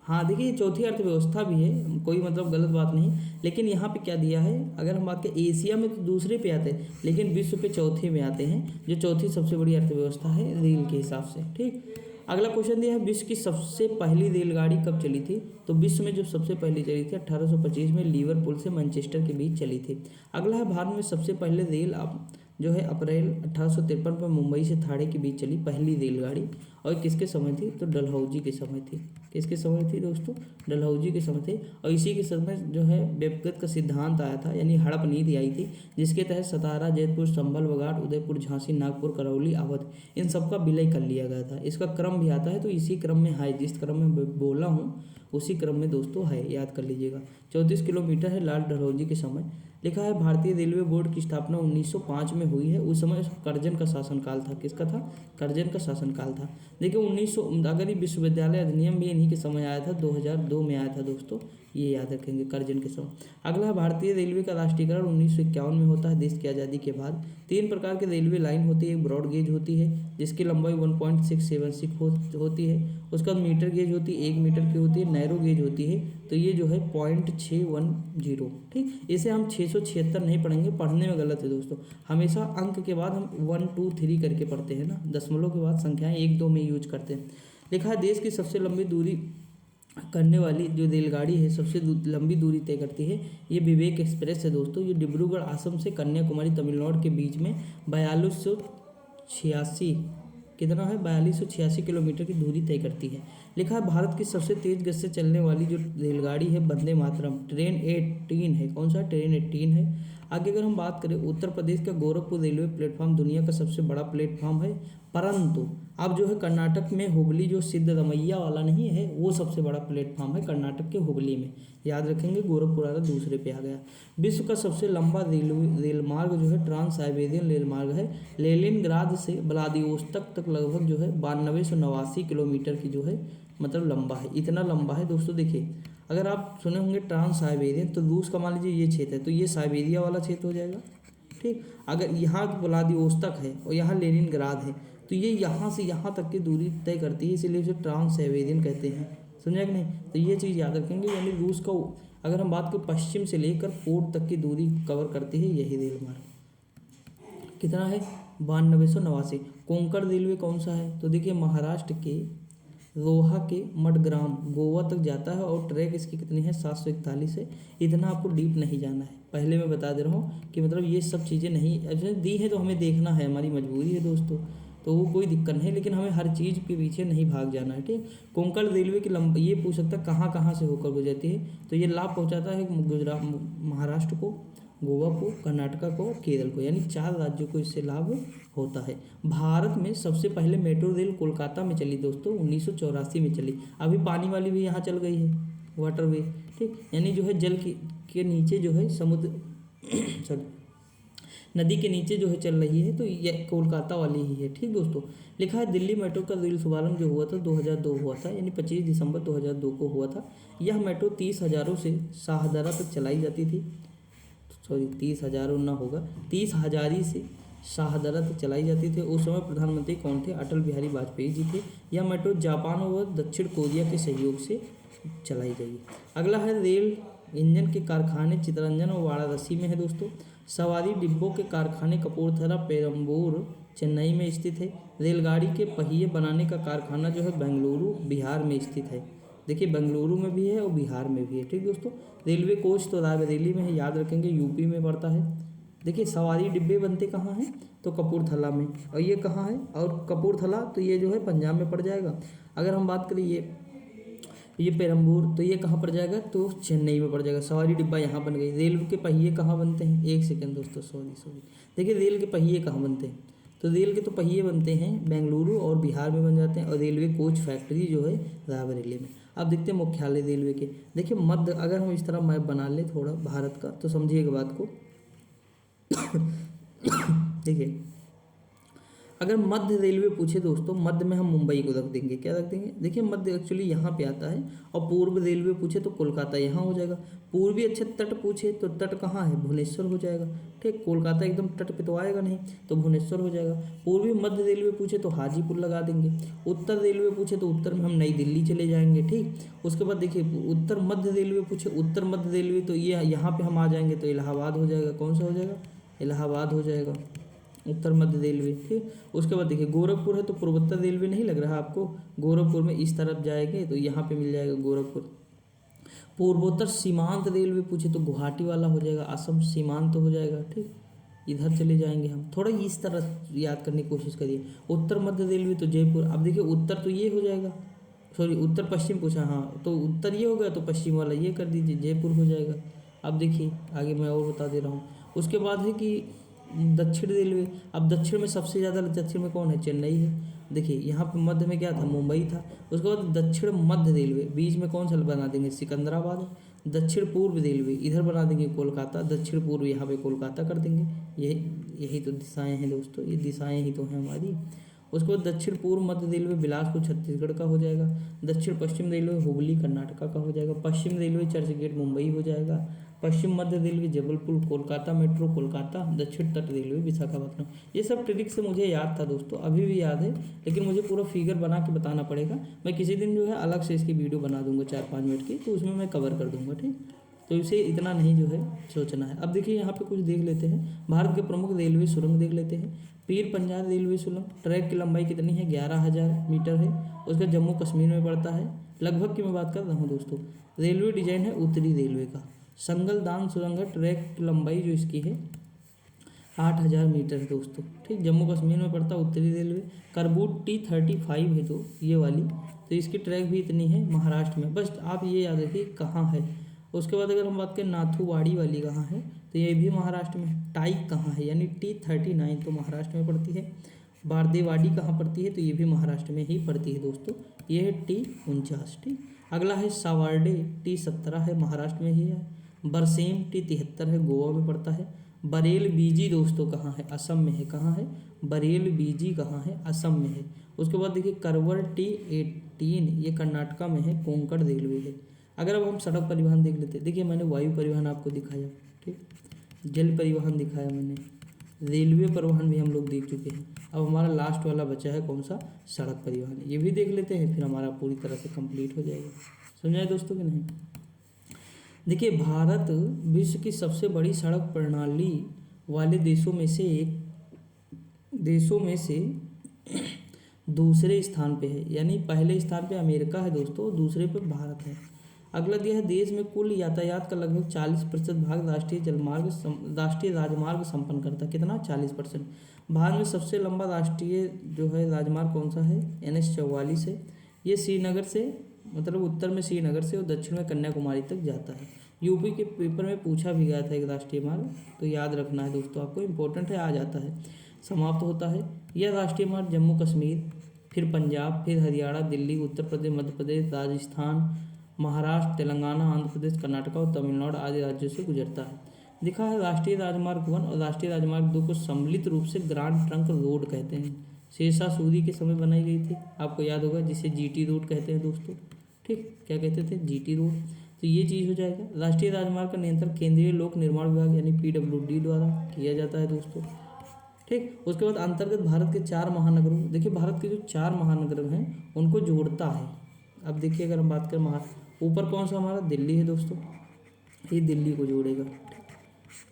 हाँ देखिए चौथी अर्थव्यवस्था भी है, कोई मतलब गलत बात नहीं। लेकिन यहाँ पे क्या दिया है, अगर हम बात करें एशिया में तो दूसरे पे आते हैं, लेकिन विश्व पे चौथे में आते हैं, जो चौथी सबसे बड़ी अर्थव्यवस्था है रेल के हिसाब से, ठीक। अगला क्वेश्चन दिया है विश्व की सबसे पहली रेलगाड़ी कब चली थी? तो विश्व में जो सबसे पहली चली थी 1825 में लिवरपूल से मैनचेस्टर के बीच चली थी। अगला है भारत में सबसे पहले जो है अप्रैल 1853 में मुंबई से ठाणे के बीच चली पहली रेलगाड़ी। और किसके समय थी? तो डलहौजी के समय थी। किसके समय थी दोस्तों? डलहौजी के समय थे। और इसी के समय जो है व्यक्तिगत का सिद्धांत आया था, यानी हड़प नीति आई थी, जिसके तहत सतारा, जयपुर, संभल, बघाट, उदयपुर, झांसी, नागपुर, करौली, अवध, इन सब का विलय कर लिया गया था। इसका क्रम भी आता है, तो इसी क्रम में है, जिस क्रम में बोला हूँ उसी क्रम में दोस्तों है, याद कर लीजिएगा। 34 किलोमीटर है लाल डलहौजी के समय। लिखा है भारतीय रेलवे बोर्ड की स्थापना 1905 में हुई है। उस समय कर्जन का शासनकाल था। किसका था? कर्जन का शासनकाल था। देखिए 1900, अगर ये विश्वविद्यालय अधिनियम भी इन्हीं के समय आया था, 2002 में आया था दोस्तों, ये याद रखेंगे, कर्जन के समय। अगला है भारतीय रेलवे का राष्ट्रीयकरण 1951 में होता है, देश की आज़ादी के बाद। 3 प्रकार की रेलवे लाइन होती है। एक ब्रॉड गेज होती है जिसकी लंबाई 1.676 होती है। उसका मीटर गेज होती है, 1 मीटर की होती है। नैरो गेज होती है, तो ये जो है 0.610, ठीक। इसे हम 676 नहीं पढ़ेंगे, पढ़ने में गलत है दोस्तों। हमेशा अंक के बाद हम 1 2 3 करके पढ़ते हैं ना, दशमलव के बाद संख्याएं 1 2 में यूज करते हैं। लिखा है देश की सबसे लंबी दूरी करने वाली जो रेलगाड़ी है, सबसे लंबी दूरी तय करती है, ये विवेक एक्सप्रेस है दोस्तों। ये डिब्रूगढ़ असम से कन्याकुमारी तमिलनाडु के बीच में 4286 कितना है 4286 किलोमीटर की दूरी तय करती है। लिखा है भारत की सबसे तेज गति से चलने वाली जो रेलगाड़ी है वंदे मातरम, ट्रेन 18 है। कौन सा? ट्रेन 18 है। आगे अगर हम बात करें, उत्तर प्रदेश का गोरखपुर रेलवे प्लेटफॉर्म दुनिया का सबसे बड़ा प्लेटफॉर्म है, परंतु अब जो है कर्नाटक में हुबली जो सिद्धरमैया वाला नहीं है, वो सबसे बड़ा प्लेटफॉर्म है कर्नाटक के हुबली में, याद रखेंगे। गोरखपुर वाला दूसरे पे आ गया। विश्व का सबसे लंबा रेल मार्ग जो है ट्रांस साइबेरियन रेल मार्ग है। लेनिनग्राद से व्लादिवोस्तोक तक लगभग जो है 9289 किलोमीटर की जो है मतलब लंबा है। इतना लंबा है दोस्तों। देखिए अगर आप सुने होंगे ट्रांस साइबेरियन, तो रूस का मान लीजिए ये क्षेत्र है, तो ये साइबेरिया वाला क्षेत्र हो जाएगा, ठीक। अगर यहाँ व्लादिवोस्तोक है और यहाँ लेनिनग्राद है, तो ये यहाँ से यहाँ तक की दूरी तय करती है, इसीलिए उसे ट्रांस साइबेरियन कहते हैं। समझा कि नहीं? तो ये चीज़ याद रखेंगे, यानी रूस का अगर हम बात करें पश्चिम से लेकर पूर्व तक की दूरी कवर करती है यही रेल मार्ग। कितना है? 9289। कोंकण रेलवे कौन सा है? तो देखिए महाराष्ट्र के रोहा के मडग्राम गोवा तक जाता है और ट्रैक इसकी कितनी है? 741 है। इतना आपको डीप नहीं जाना है, पहले मैं बता दे रहा हूँ कि मतलब ये सब चीज़ें नहीं दी है तो हमें देखना है, हमारी मजबूरी है दोस्तों, तो वो कोई दिक्कत नहीं, लेकिन हमें हर चीज़ के पीछे नहीं भाग जाना है, ठीक। कोंकण रेलवे की लंबाई ये पूछ सकता है कहाँ कहाँ से होकर गुजरती है, तो ये लाभ पहुँचाता है गुजरात, महाराष्ट्र को, गोवा को, कर्नाटका को, केरल को, यानी 4 राज्यों को इससे लाभ होता है। भारत में सबसे पहले मेट्रो रेल कोलकाता में चली दोस्तों, 1984 में चली। अभी पानी वाली भी यहाँ चल गई है, वाटरवे, ठीक। यानी जो है जल के नीचे जो है समुद्र सॉरी नदी के नीचे जो है चल रही है, तो ये कोलकाता वाली ही है, ठीक दोस्तों। लिखा है दिल्ली मेट्रो का रेल शुभारंभ जो हुआ था 2002 हुआ था, यानी 25 दिसंबर 2002 को हुआ था। यह मेट्रो 30,000 से शाहदरा तक चलाई जाती थी, सॉरी 30,000 ना होगा, 30,000 से शाहदरा तक चलाई जाती थी। उस समय प्रधानमंत्री कौन थे? अटल बिहारी वाजपेयी जी थे। यह मेट्रो जापान व दक्षिण कोरिया के सहयोग से चलाई गई। अगला है रेल इंजन के कारखाने चितरंजन और वाराणसी में है दोस्तों। सवारी डिब्बों के कारखाने कपूरथला, पेरम्बूर, चेन्नई में स्थित है। रेलगाड़ी के पहिए बनाने का कारखाना जो है बेंगलुरु, बिहार में स्थित है। देखिए बेंगलुरु में भी है और बिहार में भी है, ठीक दोस्तों। रेलवे कोच तो रायबरेली में है, याद रखेंगे, यूपी में पड़ता है। देखिए सवारी डिब्बे बनते कहाँ हैं? तो कपूरथला में। और ये कहाँ है? और कपूरथला तो ये जो है पंजाब में पड़ जाएगा। अगर हम बात करें ये पेरम्बूर, तो ये कहाँ पड़ जाएगा? तो चेन्नई में पड़ जाएगा। सवारी डिब्बा यहाँ बन गई। रेल के पहिए कहाँ बनते हैं? एक सेकंड दोस्तों, सॉरी देखिए रेल के पहिए कहाँ बनते हैं? तो रेल के तो पहिए बनते हैं बेंगलुरु और बिहार में बन जाते हैं, और रेलवे कोच फैक्ट्री जो है रायबरेली में। अब देखते हैं मुख्यालय रेलवे के। देखिए मध्य, अगर हम इस तरह मैप बना लें थोड़ा भारत का, तो समझिएगा बात को। देखिए अगर मध्य रेलवे पूछे दोस्तों, मध्य में हम मुंबई को रख देंगे। क्या रख देंगे? देखिए मध्य एक्चुअली यहाँ पे आता है। और पूर्व रेलवे पूछे तो कोलकाता यहाँ हो जाएगा। पूर्वी अच्छे तट पूछे तो तट कहाँ है? भुवनेश्वर हो जाएगा, ठीक। कोलकाता एकदम तट पे तो आएगा नहीं, तो भुवनेश्वर हो जाएगा। पूर्वी मध्य रेलवे पूछे तो हाजीपुर लगा देंगे। उत्तर रेलवे पूछे तो उत्तर में हम नई दिल्ली चले जाएंगे, ठीक। उसके बाद देखिए उत्तर मध्य रेलवे पूछे, उत्तर मध्य रेलवे, तो ये यहाँ पे हम आ जाएंगे तो इलाहाबाद हो जाएगा। कौन सा हो जाएगा? इलाहाबाद हो जाएगा, उत्तर मध्य रेलवे, ठीक। उसके बाद देखिए गोरखपुर है, तो पूर्वोत्तर रेलवे नहीं लग रहा आपको? गोरखपुर में इस तरफ जाएंगे तो यहाँ पे मिल जाएगा गोरखपुर। पूर्वोत्तर सीमांत रेलवे पूछे तो गुवाहाटी वाला हो जाएगा, असम सीमांत हो जाएगा, ठीक। इधर चले जाएंगे हम, थोड़ा इस तरह याद करने की कोशिश करिए। उत्तर मध्य रेलवे तो जयपुर, अब देखिए उत्तर तो ये हो जाएगा, सॉरी उत्तर पश्चिम पूछा, हाँ तो उत्तर ये हो गया तो पश्चिम वाला ये कर दीजिए, जयपुर हो जाएगा। अब देखिए आगे मैं और बता दे रहा हूँ। उसके बाद है कि दक्षिण रेलवे, अब दक्षिण में सबसे ज़्यादा दक्षिण में कौन है, चेन्नई है। देखिए यहाँ पे मध्य में क्या था, मुंबई था। उसके बाद दक्षिण मध्य रेलवे, बीच में कौन सा बना देंगे, सिकंदराबाद है। दक्षिण पूर्व रेलवे इधर बना देंगे कोलकाता, दक्षिण पूर्व यहाँ पे कोलकाता कर देंगे। यही तो दिशाएं हैं दोस्तों, ये दिशाएं ही तो हैं हमारी। उसके बाद दक्षिण पूर्व मध्य रेलवे बिलासपुर छत्तीसगढ़ का हो जाएगा। दक्षिण पश्चिम रेलवे हुबली कर्नाटका का हो जाएगा। पश्चिम रेलवे चर्चगेट मुंबई हो जाएगा। पश्चिम मध्य रेलवे जबलपुर कोलकाता मेट्रो कोलकाता। दक्षिण तट रेलवे विशाखापट्टनम। ये सब ट्रिक से मुझे याद था दोस्तों, अभी भी याद है, लेकिन मुझे पूरा फिगर बना के बताना पड़ेगा। मैं किसी दिन जो है अलग से इसकी वीडियो बना दूंगा 4-5 मिनट की, तो उसमें मैं कवर कर दूंगा, ठीक। तो इसे इतना नहीं जो है सोचना है। अब देखिए यहाँ पे कुछ देख लेते हैं, भारत के प्रमुख रेलवे सुरंग देख लेते हैं। पीर पंजाल रेलवे सुरंग, ट्रैक की लंबाई कितनी है, 11,000 मीटर है। उसका जम्मू कश्मीर में पड़ता है। लगभग की मैं बात कर रहा हूँ दोस्तों। रेलवे डिजाइन है उत्तरी रेलवे का। संगलदान सुरंग है, ट्रैक की लंबाई जो इसकी है 8,000 मीटर है दोस्तों, ठीक। जम्मू कश्मीर में पड़ता है उत्तरी रेलवे। करबूट T35 है तो ये वाली, तो इसकी ट्रैक भी इतनी है, महाराष्ट्र में। बस आप ये याद रखिए कहाँ है। उसके बाद अगर हम बात करें नाथुवाड़ी वाली कहाँ है, तो ये भी महाराष्ट्र में। टाई कहाँ है, यानी T39 तो महाराष्ट्र में पड़ती है। बारदेवाड़ी कहाँ पड़ती है, तो ये भी महाराष्ट्र में ही पड़ती है दोस्तों। ये है T49, ठीक। अगला है सावर्डे, T17 है, महाराष्ट्र में ही है। बरसेम T73 है, गोवा में पड़ता है। बरेल बीजी दोस्तों कहाँ है, असम में है। कहाँ है, बरेल बीजी कहाँ है, असम में है। उसके बाद देखिए करवर T18, ये कर्नाटका में है, कोंकण रेलवे है। अगर अब हम सड़क परिवहन देख लेते हैं, देखिए मैंने वायु परिवहन आपको दिखाया, ठीक। जल परिवहन दिखाया मैंने, रेलवे परिवहन भी हम लोग देख चुके हैं। अब हमारा लास्ट वाला बचा है कौन सा, सड़क परिवहन। ये भी देख लेते हैं, फिर हमारा पूरी तरह से कंप्लीट हो जाएगा। समझाए दोस्तों कि नहीं। देखिए भारत विश्व की सबसे बड़ी सड़क प्रणाली वाले देशों में से दूसरे स्थान पे है, यानी पहले स्थान पे अमेरिका है दोस्तों, दूसरे पे भारत है। अगला दिया है, देश में कुल यातायात का लगभग 40% भाग राष्ट्रीय राजमार्ग संपन्न करता है। कितना, 40%। भारत में सबसे लंबा राष्ट्रीय जो है राजमार्ग कौन सा है, NH44 है। ये श्रीनगर से, मतलब उत्तर में श्रीनगर से और दक्षिण में कन्याकुमारी तक जाता है। यूपी के पेपर में पूछा भी गया था एक राष्ट्रीय मार्ग, तो याद रखना है दोस्तों आपको, इंपॉर्टेंट है, आ जाता है। समाप्त होता है यह राष्ट्रीय मार्ग जम्मू कश्मीर, फिर पंजाब, फिर हरियाणा, दिल्ली, उत्तर प्रदेश, मध्य प्रदेश, राजस्थान, महाराष्ट्र, तेलंगाना, आंध्र प्रदेश, कर्नाटक और तमिलनाडु आदि राज्यों से गुजरता है। लिखा है राष्ट्रीय राजमार्ग 1 और राष्ट्रीय राजमार्ग 2 को सम्मिलित रूप से ग्रांड ट्रंक रोड कहते हैं। शेरशाह सूरी के समय बनाई गई थी, आपको याद होगा, जिसे GT रोड कहते हैं दोस्तों, ठीक। क्या कहते थे, GT रोड। तो ये चीज़ हो जाएगा। राष्ट्रीय राजमार्ग का नियंत्रण केंद्रीय लोक निर्माण विभाग यानी PWD द्वारा किया जाता है दोस्तों, ठीक। उसके बाद अंतर्गत भारत के 4 महानगरों, देखिए भारत के जो 4 महानगर हैं उनको जोड़ता है। अब देखिए अगर हम बात करें ऊपर कौन सा हमारा, दिल्ली है दोस्तों, ये दिल्ली को जोड़ेगा।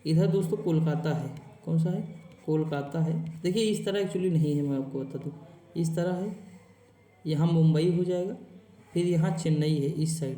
इधर दोस्तों कोलकाता है, कौन सा है, कोलकाता है। देखिए इस तरह एक्चुअली नहीं है, मैं आपको बता दूँ, इस तरह है। यहाँ मुंबई हो जाएगा, फिर यहाँ चेन्नई है इस साइड,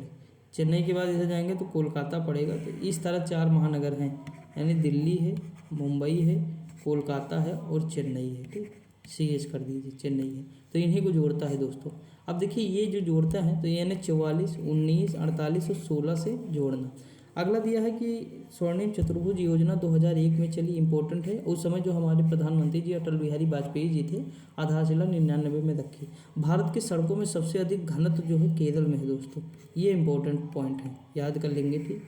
चेन्नई के बाद इधर जाएंगे तो कोलकाता पड़ेगा। तो इस तरह 4 महानगर हैं, यानी दिल्ली है, मुंबई है, कोलकाता है और चेन्नई है, ठीक। CS कर दीजिए, चेन्नई है, तो इन्हीं को जोड़ता है दोस्तों। अब देखिए ये जो जोड़ता है तो NH44, 19, 48 और 16 से जोड़ना। अगला दिया है कि स्वर्णिम चतुर्भुज योजना 2001 में चली, इंपॉर्टेंट है। उस समय जो हमारे प्रधानमंत्री जी अटल बिहारी वाजपेयी जी थे, आधारशिला 99 में रखी। भारत की सड़कों में सबसे अधिक घनत्व जो है केरल में है दोस्तों, ये इंपॉर्टेंट पॉइंट है, याद कर लेंगे, ठीक।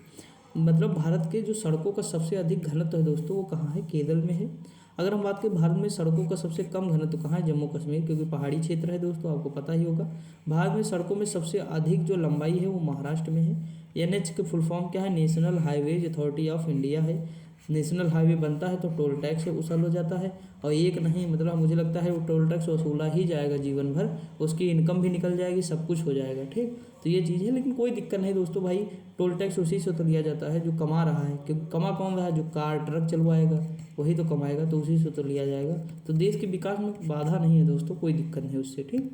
मतलब भारत के जो सड़कों का सबसे अधिक घनत्व है दोस्तों, वो कहाँ है, केरल में है। अगर हम बात करें भारत में सड़कों का सबसे कम घनत्व कहाँ है, जम्मू कश्मीर, क्योंकि पहाड़ी क्षेत्र है दोस्तों, आपको पता ही होगा। भारत में सड़कों में सबसे अधिक जो लंबाई है वो महाराष्ट्र में है। NH के फुल फॉर्म क्या है, national highways authority of India है। नेशनल हाईवे बनता है तो टोल टैक्स से वसूल हो जाता है, और एक नहीं, मतलब मुझे लगता है वो टोल टैक्स वसूला ही जाएगा जीवन भर, उसकी इनकम भी निकल जाएगी, सब कुछ हो जाएगा, ठीक। तो ये चीज़ है, लेकिन कोई दिक्कत नहीं दोस्तों, भाई टोल टैक्स उसी से तो लिया जाता है जो कमा रहा है, क्योंकि कमा कौन रहा है, जो कार ट्रक चलवाएगा वही तो कमाएगा, तो उसी से तो लिया जाएगा। तो देश के विकास में बाधा नहीं है दोस्तों, कोई दिक्कत नहीं उससे, ठीक।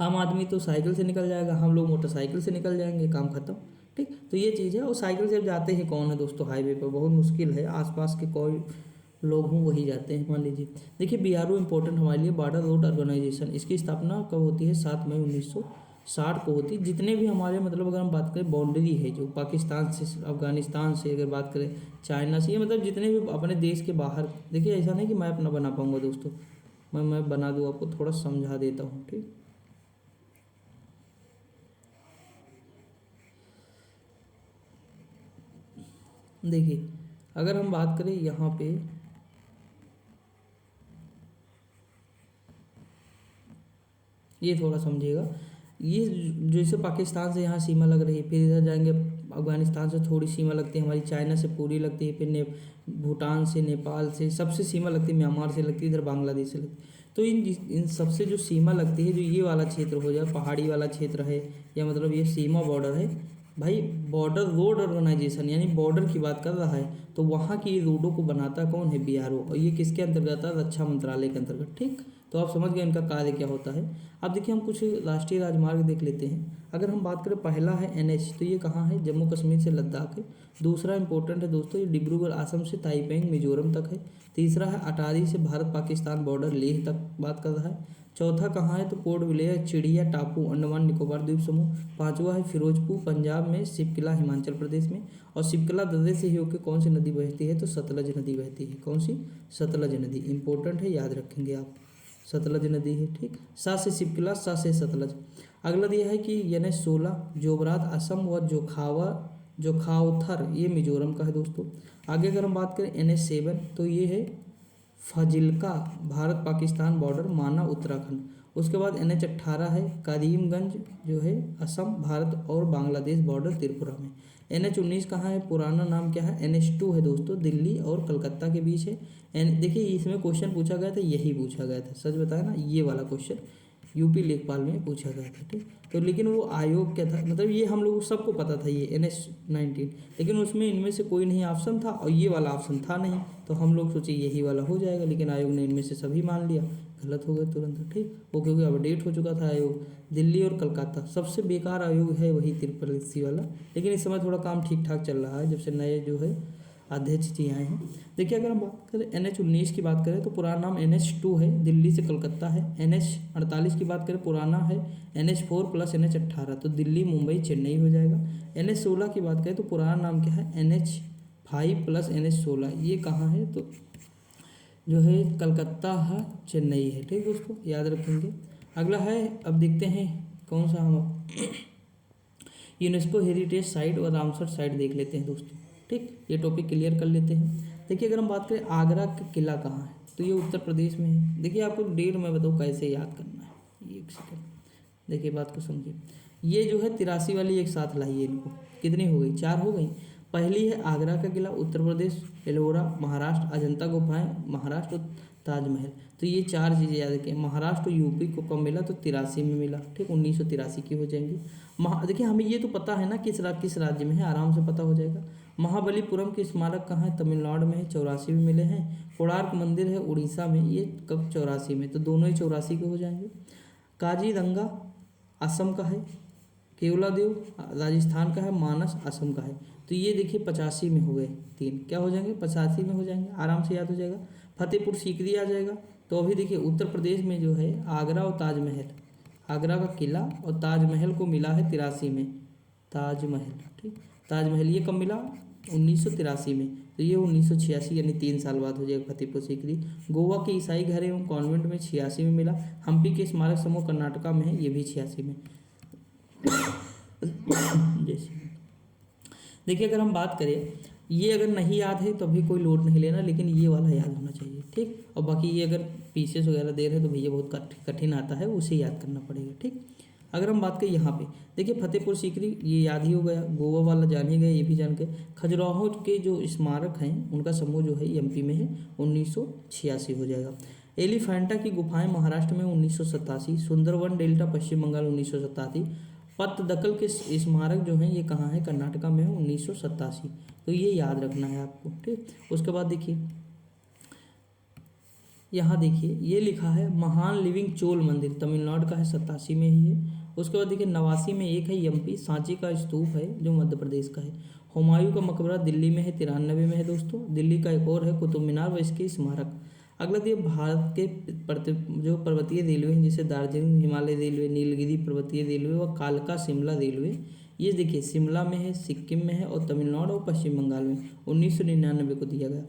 आम आदमी तो साइकिल से निकल जाएगा, हम लोग मोटरसाइकिल से निकल जाएंगे, काम खत्म, ठीक। तो ये चीज़ है। और साइकिल से अब जाते ही कौन है दोस्तों, हाईवे पर बहुत मुश्किल है, आसपास के कोई लोग हों वही जाते हैं, मान लीजिए। देखिए बीआरओ इंपॉर्टेंट हमारे लिए, बॉर्डर रोड ऑर्गेनाइजेशन, इसकी स्थापना कब होती है? 7 मई 1960 को होती है। जितने भी हमारे मतलब अगर हम बात करें बाउंड्री है जो पाकिस्तान से, अफगानिस्तान से, अगर बात करें चाइना से, ये मतलब जितने भी अपने देश के बाहर, देखिए ऐसा नहीं कि मैं अपना बना पाऊँगा दोस्तों, मैं बना दूँ, आपको थोड़ा समझा देता हूँ, ठीक। देखिए अगर हम बात करें यहाँ पे, ये थोड़ा समझिएगा, ये जैसे पाकिस्तान से यहाँ सीमा लग रही है, फिर इधर जाएंगे अफगानिस्तान से थोड़ी सीमा लगती है हमारी, चाइना से पूरी लगती है, फिर भूटान से, नेपाल से, सबसे सीमा लगती है, म्यांमार से लगती है, इधर बांग्लादेश से लगती है। तो इन सबसे जो सीमा लगती है, जो ये वाला क्षेत्र हो जाए, पहाड़ी वाला क्षेत्र है, या मतलब ये सीमा बॉर्डर है भाई, बॉर्डर रोड ऑर्गेनाइजेशन यानी बॉर्डर की बात कर रहा है, तो वहाँ की रोडों को बनाता कौन है? बीआरओ। और ये किसके अंतर्गत है? रक्षा मंत्रालय के अंतर्गत, ठीक। तो आप समझ गए इनका कार्य क्या होता है। अब देखिए हम कुछ राष्ट्रीय राजमार्ग देख लेते हैं। अगर हम बात करें, पहला है एनएच, तो ये कहाँ है? जम्मू कश्मीर से लद्दाख है। दूसरा इंपॉर्टेंट है दोस्तों, ये डिब्रूगढ़ असम से ताइपेंग मिजोरम तक है। तीसरा है अटारी से भारत पाकिस्तान बॉर्डर लेह तक बात कर रहा है। चौथा कहाँ है? तो पोर्ट ब्लेयर चिड़िया टापू अंडमान निकोबार द्वीप समूह। पांचवा है फिरोजपुर पंजाब में, शिवकिला हिमाचल प्रदेश में। और शिवकिला दर्रे से ही होकर कौन सी नदी बहती है? तो सतलज नदी बहती है। कौन सी? सतलज नदी। इंपॉर्टेंट है, याद रखेंगे आप, सतलज नदी है, ठीक। सा से शिवकिला, सा से सतलज। अगला दिया है कि NH16 जोबरात असम व जोखावथर ये मिजोरम का है दोस्तों। आगे अगर हम बात करें NH7, तो ये है फाजिल्का भारत पाकिस्तान बॉर्डर माना उत्तराखंड। उसके बाद NH18 है करीमगंज जो है असम भारत और बांग्लादेश बॉर्डर त्रिपुरा में। NH19 कहाँ है? पुराना नाम क्या है? NH2 है दोस्तों, दिल्ली और कलकत्ता के बीच है। देखिए इसमें क्वेश्चन पूछा गया था, यही पूछा गया था, सच बताया ना, ये वाला क्वेश्चन यूपी लेखपाल में पूछा गया था, ठीक। तो लेकिन वो आयोग क्या था, मतलब ये हम लोग सबको पता था ये NH19, लेकिन उसमें इनमें से कोई नहीं ऑप्शन था और ये वाला ऑप्शन था नहीं, तो हम लोग सोचे यही वाला हो जाएगा, लेकिन आयोग ने इनमें से सभी मान लिया, गलत हो गए तुरंत, ठीक। वो क्योंकि अपडेट हो चुका था आयोग। दिल्ली और कलकत्ता सबसे बेकार आयोग है वही त्रिपल वाला, लेकिन इस समय थोड़ा काम ठीक ठाक चल रहा है जब से नए जो है अध्यक्ष जी आए हैं। देखिए अगर हम बात करें NH19 की बात करें तो पुराना नाम NH2 है, दिल्ली से कलकत्ता है। NH48 की बात करें, पुराना है NH4 + NH18, तो दिल्ली मुंबई चेन्नई हो जाएगा। NH16 की बात करें तो पुराना नाम क्या है? NH5 + NH16, ये कहाँ है? तो जो है कलकत्ता है, चेन्नई है, ठीक दोस्तों, याद रखेंगे। अगला है, अब देखते हैं कौन सा हम यूनेस्को हेरिटेज साइट और रामसर साइट देख लेते हैं दोस्तों, ठीक। ये टॉपिक क्लियर कर लेते हैं। देखिए अगर हम बात करें आगरा का किला कहाँ है, तो ये उत्तर प्रदेश में है। देखिए आपको डेट मैं बताऊँ कैसे याद करना है, एक सेकेंड, देखिए बात को समझिए। ये जो है 83 वाली एक साथ लाइए, इनको कितनी हो गई? 4 हो गई। पहली है आगरा का किला उत्तर प्रदेश, एलोरा महाराष्ट्र, अजंता गुफाएं महाराष्ट्र और ताजमहल। तो ये 4 चीज़ें याद रखें। महाराष्ट्र यूपी को कब मिला? तो 83 में मिला, ठीक, 1983 की हो जाएंगी। देखिए हमें ये तो पता है ना किस राज्य में है, आराम से पता हो जाएगा। महाबलीपुरम के स्मारक कहाँ है? तमिलनाडु में है, 84 में मिले हैं। कोणार्क मंदिर है उड़ीसा में, ये कब? 84 में, तो दोनों ही 84 के हो जाएंगे। काजीरंगा असम का है, केवलादेव राजस्थान का है, मानस असम का है। तो ये देखिए 85 में हो गए, 3 क्या हो जाएंगे? 85 में हो जाएंगे, आराम से याद हो जाएगा। फतेहपुर सीकरी आ जाएगा। तो अभी देखिए उत्तर प्रदेश में जो है आगरा और ताजमहल, आगरा का किला और ताजमहल को मिला है 83 में, ताजमहल, ठीक। ताजमहल ये कब मिला? 1983 में, तो ये 1986 यानी 3 साल बाद हो जाएगा फतेहपुर सीकरी। गोवा के ईसाई घर एवं कॉन्वेंट में 86 में मिला। हम्पी के स्मारक समूह कर्नाटका में है, ये भी 86 में। जैसे देखिए अगर हम बात करें, ये अगर नहीं याद है तो अभी कोई लोड नहीं लेना, लेकिन ये वाला याद होना चाहिए, ठीक। और बाकी ये अगर पीसेस वगैरह दे रहे हैं तो भैया बहुत कठिन आता है, उसे याद करना पड़ेगा, ठीक। अगर हम बात करें यहाँ पे, देखिए फतेहपुर सीकरी ये याद ही हो गया, गोवा वाला जान ही गए, ये भी जान गए। खजुराहो के जो स्मारक हैं उनका समूह जो है MP में है, 1986 हो जाएगा। एलिफेंटा की गुफाएं महाराष्ट्र में 1987, सुंदरवन डेल्टा पश्चिम बंगाल 1987। पत्तदकल के स्मारक जो हैं ये कहाँ है? कर्नाटका में है, 1987। तो ये याद रखना है आपको, ठीक। उसके बाद देखिए यहाँ देखिए ये लिखा है महान लिविंग चोल मंदिर, तमिलनाडु का है, 87 में ही है। उसके बाद देखिए 89 में एक है एमपी, सांची का स्तूप है जो मध्य प्रदेश का है। हुमायूं का मकबरा दिल्ली में है, 93 में है दोस्तों। दिल्ली का एक और है कुतुब मीनार व इसके स्मारक। अगला देखिए भारत के जो पर्वतीय रेलवे हैं जैसे दार्जिलिंग हिमालय रेलवे, नीलगिरी पर्वतीय रेलवे व कालका शिमला रेलवे, ये देखिए शिमला में है, सिक्किम में है और तमिलनाडु और पश्चिम बंगाल में 1999 को दिया गया।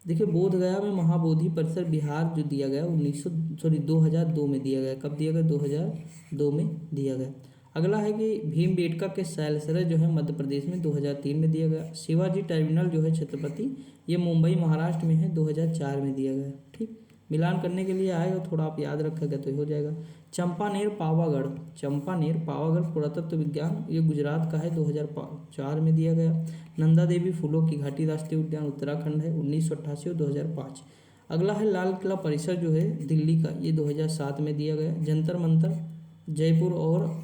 देखिए बोध गया में महाबोधि परिसर बिहार जो दिया गया 2002 में दिया गया। कब दिया गया? 2002 में दिया गया। अगला है कि भीमबेटका के सैलसरा जो है मध्य प्रदेश में 2003 में दिया गया। शिवाजी टर्मिनल जो है छत्रपति, ये मुंबई महाराष्ट्र में है, 2004 में दिया गया। ठीक, मिलान करने के लिए आएगा, थोड़ा आप याद रखेगा तो हो जाएगा। चंपानेर पावागढ़ पुरातत्व विज्ञान, ये गुजरात का है, 2004 में दिया गया। नंदा देवी फूलों की घाटी राष्ट्रीय उद्यान उत्तराखंड है, 1988 और 2005। अगला है लाल किला परिसर जो है दिल्ली का, ये 2007 में दिया गया। जंतर मंतर जयपुर और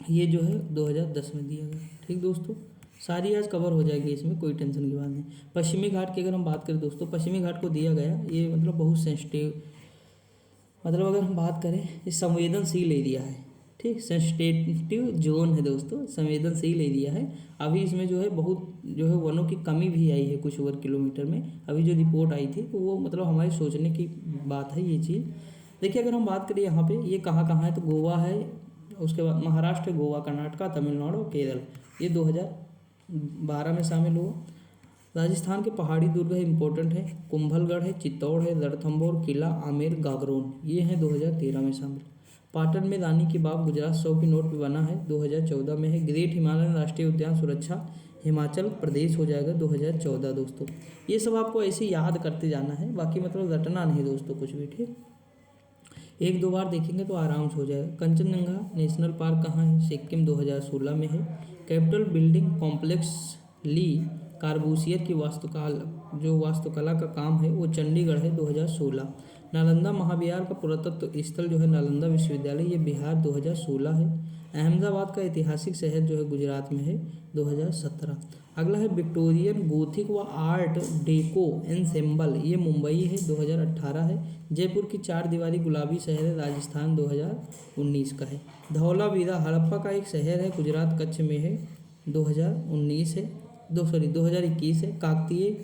ये जो है 2010 में दिया गया। ठीक दोस्तों, सारी आज कवर हो जाएगी, इसमें कोई टेंशन की बात नहीं। पश्चिमी घाट की अगर हम बात करें दोस्तों, पश्चिमी घाट को दिया गया, ये मतलब बहुत सेंसिटिव, मतलब अगर हम बात करें ये संवेदनशील एरिया है। ठीक, सेंसिटिव जोन है दोस्तों, संवेदनशील एरिया है। अभी इसमें जो है बहुत जो है वनों की कमी भी आई है कुछ वर्ग किलोमीटर में। अभी जो रिपोर्ट आई थी तो वो मतलब हमारे सोचने की बात है ये चीज़। देखिए अगर हम बात करें यहाँ पे ये कहाँ कहाँ है, तो गोवा है, उसके बाद महाराष्ट्र, गोवा, कर्नाटका, तमिलनाडु, केरल, ये 2012 में शामिल हुआ। राजस्थान के पहाड़ी दुर्ग है, इंपॉर्टेंट है, कुंभलगढ़ है, चित्तौड़ है, रणथंभौर किला, आमेर, गागरोन, ये हैं 2013 में शामिल। पाटन में रानी की बाग गुजरात 100 की नोट पे बना है, 2014 में है। ग्रेट हिमालयन राष्ट्रीय उद्यान सुरक्षा हिमाचल प्रदेश हो जाएगा 2014 दोस्तों। ये सब आपको ऐसे याद करते जाना है, बाकी मतलब रटना नहीं दोस्तों कुछ भी। ठीक, एक दो बार देखेंगे तो आराम से हो जाएगा। कंचनजंगा नेशनल पार्क कहाँ है? सिक्किम, 2016 में है। कैपिटल बिल्डिंग कॉम्प्लेक्स ली कार्बूसियर की वास्तुकला का काम है वो चंडीगढ़ है, 2016। नालंदा महाविहार का पुरातत्व स्थल जो है नालंदा विश्वविद्यालय, ये बिहार, 2016 है। अहमदाबाद का ऐतिहासिक शहर जो है गुजरात में है, 2017। अगला है विक्टोरियन गोथिक व आर्ट डेको एनसेम्बल, ये मुंबई है, 2018 है। जयपुर की 4 दीवारी गुलाबी शहर है, राजस्थान, 2019 का है। धौलावीरा हड़प्पा का एक शहर है, गुजरात कच्छ में है, 2019 है, 2021 है। काकतीय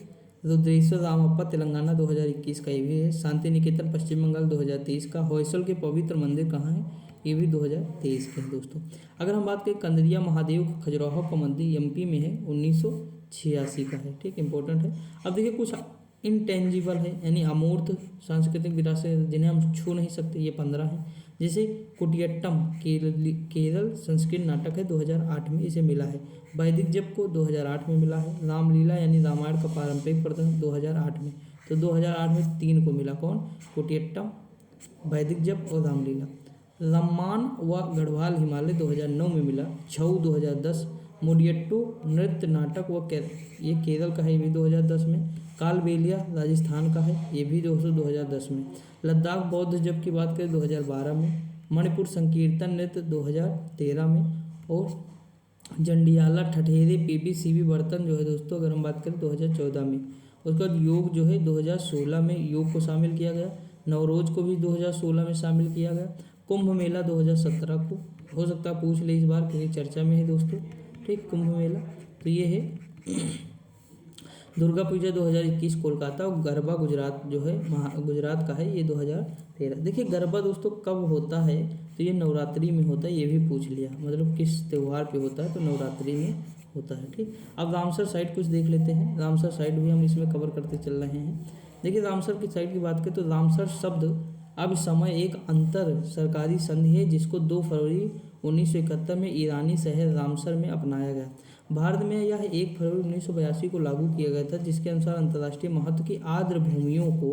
रुद्रेश्वर रामप्पा तेलंगाना, 2021 का ये भी है। शांति निकेतन पश्चिम बंगाल, 2023 का। होयसल के पवित्र मंदिर कहाँ है? ये भी 2023 के हैं दोस्तों। अगर हम बात करें कंदरिया महादेव खजुराहो का मंदिर एमपी में है, 1986 का है। ठीक, इंपॉर्टेंट है। अब देखिए कुछ इंटेंजिबल है यानी अमूर्त सांस्कृतिक विरासत जिन्हें हम छू नहीं सकते, ये 15 हैं। जैसे कुटियट्टम केरल संस्कृत नाटक है, 2008 में इसे मिला है। वैदिक जप को 2008 में मिला है। रामलीला यानी रामायण का पारंपरिक प्रदर्शन 2008 में, तो 2008 में 3 को मिला। कौन? कुटियट्टम, वैदिक जप और रामलीला। रम्मान व गढ़वाल हिमालय 2009 में मिला। छऊ 2010। मोडियट्टू नृत्य नाटक ये केरल का है, ये भी 2010 में। कालबेलिया राजस्थान का है, ये भी 2010 में। लद्दाख बौद्ध जब की बात करें 2012 में। मणिपुर संकीर्तन नृत्य 2013 में। और जंडियाला ठठेरे पीपीसीबी बर्तन जो है दोस्तों अगर हम बात करें 2014 में। उसके बाद योग जो है 2016 में योग को शामिल किया गया। नवरोज को भी 2016 में शामिल किया गया। कुंभ मेला 2017 को, हो सकता है पूछ ले इस बार क्योंकि चर्चा में है दोस्तों। ठीक, कुंभ मेला तो ये है। दुर्गा पूजा 2021 कोलकाता और गरबा गुजरात जो है गुजरात का है, ये 2013। देखिए गरबा दोस्तों कब होता है, तो ये नवरात्रि में होता है, ये भी पूछ लिया, मतलब किस त्यौहार पे होता है, तो नवरात्रि में होता है। ठीक, अब रामसर साइट कुछ देख लेते हैं। रामसर साइट भी हम इसमें कवर करते चल रहे हैं। देखिए रामसर की साइट की बात करें तो रामसर शब्द अब इस समय एक अंतर सरकारी संधि है जिसको 2 फरवरी 1971 में ईरानी शहर रामसर में अपनाया गया। भारत में यह 1 फरवरी 1982 को लागू किया गया था, जिसके अनुसार अंतर्राष्ट्रीय महत्व की आर्द्र भूमियों को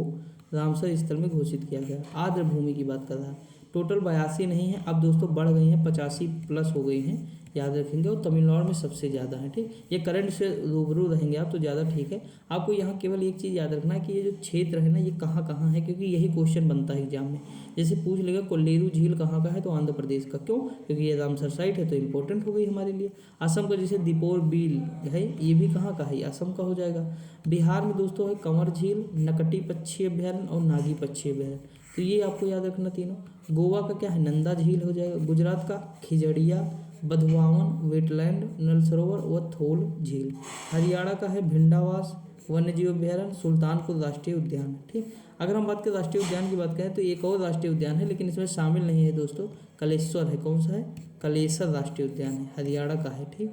रामसर स्थल में घोषित किया गया। आर्द्र भूमि की बात कर रहा है। टोटल 82 नहीं है, अब दोस्तों बढ़ गई हैं, 85+ हो गई हैं, याद रखेंगे। और तमिलनाडु में सबसे ज़्यादा है। ठीक, ये करंट से रूबरू रहेंगे आप तो ज़्यादा ठीक है। आपको यहाँ केवल एक चीज़ याद रखना है कि ये जो क्षेत्र है ना, ये कहाँ कहाँ है, क्योंकि यही क्वेश्चन बनता है एग्जाम में। जैसे पूछ लेगा कोल्लेरू झील कहाँ का है, तो आंध्र प्रदेश का। क्यों? क्योंकि ये रामसर साइट है, तो इंपॉर्टेंट हो गई हमारे लिए। असम का जैसे दीपोर बील है, ये भी कहाँ का है, असम का हो जाएगा। बिहार में दोस्तों है कंवर झील, नकटी पक्षी अभ्यारण्य और नागी पक्षी अभ्यारण्य। तो ये आपको याद रखना तीनों। गोवा का क्या है, नंदा झील हो जाएगा। गुजरात का खिजड़िया, बधवावन वेटलैंड, नल सरोवर व थोल झील। हरियाणा का है भिंडावास वन्य जीव अभ्यारण्य, सुल्तानपुर राष्ट्रीय उद्यान। ठीक, अगर हम बात करें राष्ट्रीय उद्यान की बात करें तो एक और राष्ट्रीय उद्यान है लेकिन इसमें शामिल नहीं है दोस्तों, कलेश्वर है। कौन सा है, कलेश्वर राष्ट्रीय उद्यान है, हरियाणा का है। ठीक,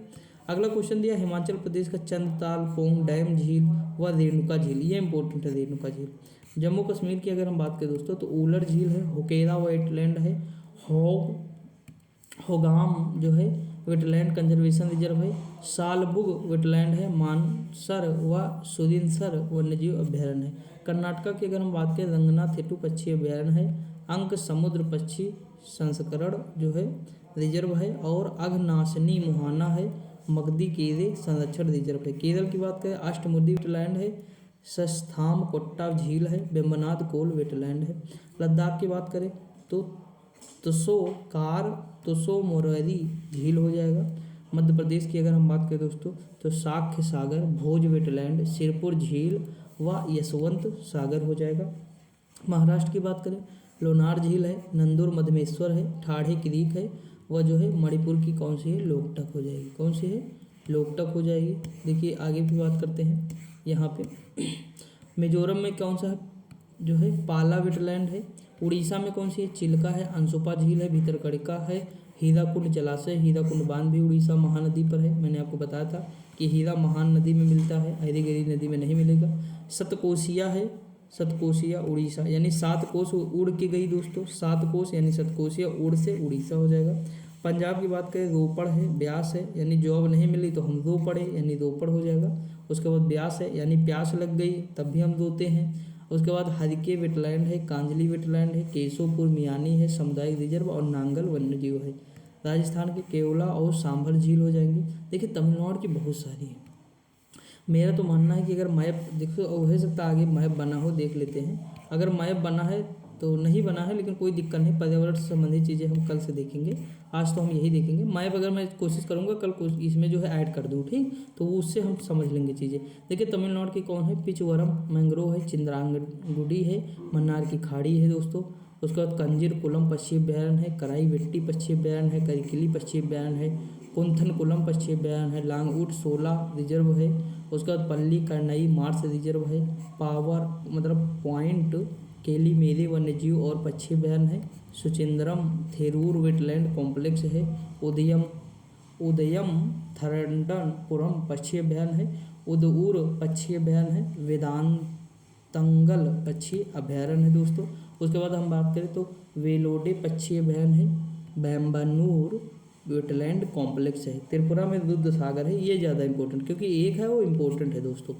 अगला क्वेश्चन दिया हिमाचल प्रदेश का चंद्रताल, पोंग डैम झील व रेणुका झील, ये इंपॉर्टेंट है रेणुका झील। जम्मू कश्मीर की अगर हम बात करें दोस्तों तो उलर झील है, हुकेरा वेटलैंड है, होगाम जो है वेटलैंड कंजर्वेशन रिजर्व है, सालबुग वेटलैंड है, मानसर व सुरिनसर वन्यजीव अभ्यारण्य है। कर्नाटक की अगर हम बात करें रंगनाथेटू पक्षी अभ्यारण्य है, अंक समुद्र पक्षी संस्करण जो है रिजर्व है, और अघनाशनी मुहाना है, मगधी केरे संरक्षण रिजर्व है। केरल की बात करें अष्टमुडी वेटलैंड है, सस्थाम कोट्टा झील है, वेम्बनाड कोल वेटलैंड है। लद्दाख की बात करें तो तुसो मोररी झील हो जाएगा। मध्य प्रदेश की अगर हम बात करें दोस्तों तो साक्य सागर, भोज वेटलैंड, सिरपुर झील व यशवंत सागर हो जाएगा। महाराष्ट्र की बात करें लोनार झील है, नंदुर मधमेश्वर है, ठाढ़े क्रीक है, वह जो है मणिपुर की कौन सी है, लोकटक हो जाएगी। कौन सी है, लोकटक हो जाएगी। देखिए आगे भी बात करते हैं यहाँ पे। मिजोरम में कौन सा है जो है, पाला वेटलैंड है। उड़ीसा में कौन सी है, चिल्का है, अंशुपा झील है, भीतरकनिका है, हीराकुंड जलाशय, हीराकुंड बांध भी उड़ीसा महानदी पर है। मैंने आपको बताया था कि हीरा महान नदी में मिलता है, हरिगिरी नदी में नहीं मिलेगा। सतकोशिया है, सतकोशिया उड़ीसा, यानी 7 कोस उड़ के गई दोस्तों, 7 कोस यानी सतकोशिया उड़ से उड़ीसा हो जाएगा। पंजाब की बात करें रोपड़ है, ब्यास है, यानी जॉब नहीं मिली तो हम रो पड़े यानी रोपड़ हो जाएगा। उसके बाद ब्यास है यानी प्यास लग गई तब भी हम रोते हैं। उसके बाद हरिके वेटलैंड है, कांजली वेटलैंड है, केशोपुर मियानी है, सामुदायिक रिजर्व, और नांगल वन्यजीव है। राजस्थान के केवला और सांभर झील हो जाएंगी। देखिए तमिलनाडु की बहुत सारी है। मेरा तो मानना है कि अगर मैप देखो हो सकता है आगे मैप बना हो, देख लेते हैं। अगर मैप बना है तो नहीं बना है लेकिन कोई दिक्कत नहीं, पर्यावरण से संबंधित चीज़ें हम कल से देखेंगे, आज तो हम यही देखेंगे। मैप अगर मैं कोशिश करूँगा कल इसमें जो है ऐड कर दूँ, ठीक, तो वो उससे हम समझ लेंगे चीज़ें। देखिए तमिलनाडु की कौन है, पिचवरम मैंग्रोव है, चिंद्रांगुडी है, मन्नार की खाड़ी है दोस्तों। उसके बाद कंजीर कुलम पक्षी अभ्यारण्य है, कराई वेट्टी पक्षी अभ्यारण्य है, करिकिली पक्षी अभ्यारण्य है, कुंथन कुलम पक्षी अभ्यारण्य है, लांगऊट 16 रिजर्व है। उसके बाद पल्ली करनई मार्स रिजर्व है, पावर मतलब पॉइंट केली मेरे वन्यजीव और पक्षी अभ्यारण्य है, सुचिंद्रम थेरूर वेटलैंड कॉम्प्लेक्स है, उदयम थरंडनपुरम पक्षी अभ्यारण्य है, उदऊर पक्षी अभ्यारण्य है, वेदांतंगल पक्षी अभ्यारण्य है दोस्तों। उसके बाद हम बात करें तो वेलोडे पक्षी अभ्यारण्य है, बैम्बानूर वेटलैंड कॉम्प्लेक्स है। त्रिपुरा में दुग्ध सागर है, ये ज़्यादा इंपॉर्टेंट क्योंकि एक है वो इम्पोर्टेंट है दोस्तों।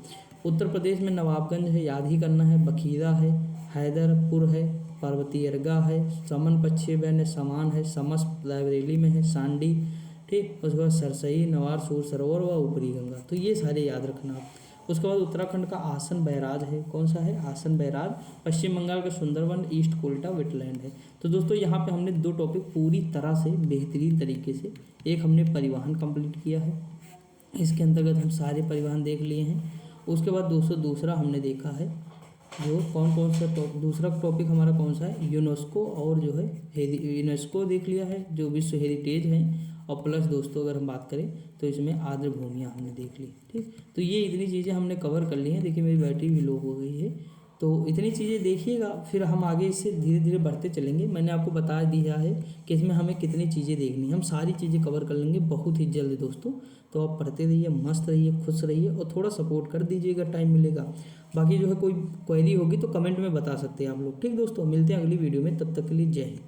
उत्तर प्रदेश में नवाबगंज है, याद ही करना है, बखीरा है, हैदरपुर है, पर्वतीयरगा है, समन पक्षी अभ्यारण्य, समान है, समस रायबरेली में है, सांडी, ठीक। उसके बाद सरसई, नवार, सूर सरोवर व ऊपरी गंगा, तो ये सारे याद रखना आप। उसके बाद उत्तराखंड का आसन बैराज है, कौन सा है, आसन बैराज। पश्चिम बंगाल का सुंदरवन ईस्ट कोल्टा वेटलैंड है। तो दोस्तों यहाँ पे हमने 2 टॉपिक पूरी तरह से बेहतरीन तरीके से, एक हमने परिवहन कंप्लीट किया है, इसके अंतर्गत हम सारे परिवहन देख लिए हैं। उसके बाद दोस्तों दूसरा हमने देखा है जो कौन सा दूसरा टॉपिक हमारा कौन सा है, यूनेस्को, और जो है यूनेस्को देख लिया है जो विश्व हेरिटेज हैं, और प्लस दोस्तों अगर हम बात करें तो इसमें आर्द्र भूमियाँ हमने देख ली, ठीक। तो ये इतनी चीज़ें हमने कवर कर ली हैं। देखिए मेरी बैटरी भी लो हो गई है, तो इतनी चीज़ें देखिएगा, फिर हम आगे इससे धीरे धीरे बढ़ते चलेंगे। मैंने आपको बता दिया है कि इसमें हमें कितनी चीज़ें देखनी, हम सारी चीज़ें कवर कर लेंगे बहुत ही जल्द दोस्तों। तो आप पढ़ते रहिए, मस्त रहिए, खुश रहिए, और थोड़ा सपोर्ट कर दीजिएगा, टाइम मिलेगा। बाकी जो है कोई क्वेरी होगी तो कमेंट में बता सकते हैं आप लोग, ठीक दोस्तों। मिलते हैं अगली वीडियो में, तब तक के लिए जय हिंद।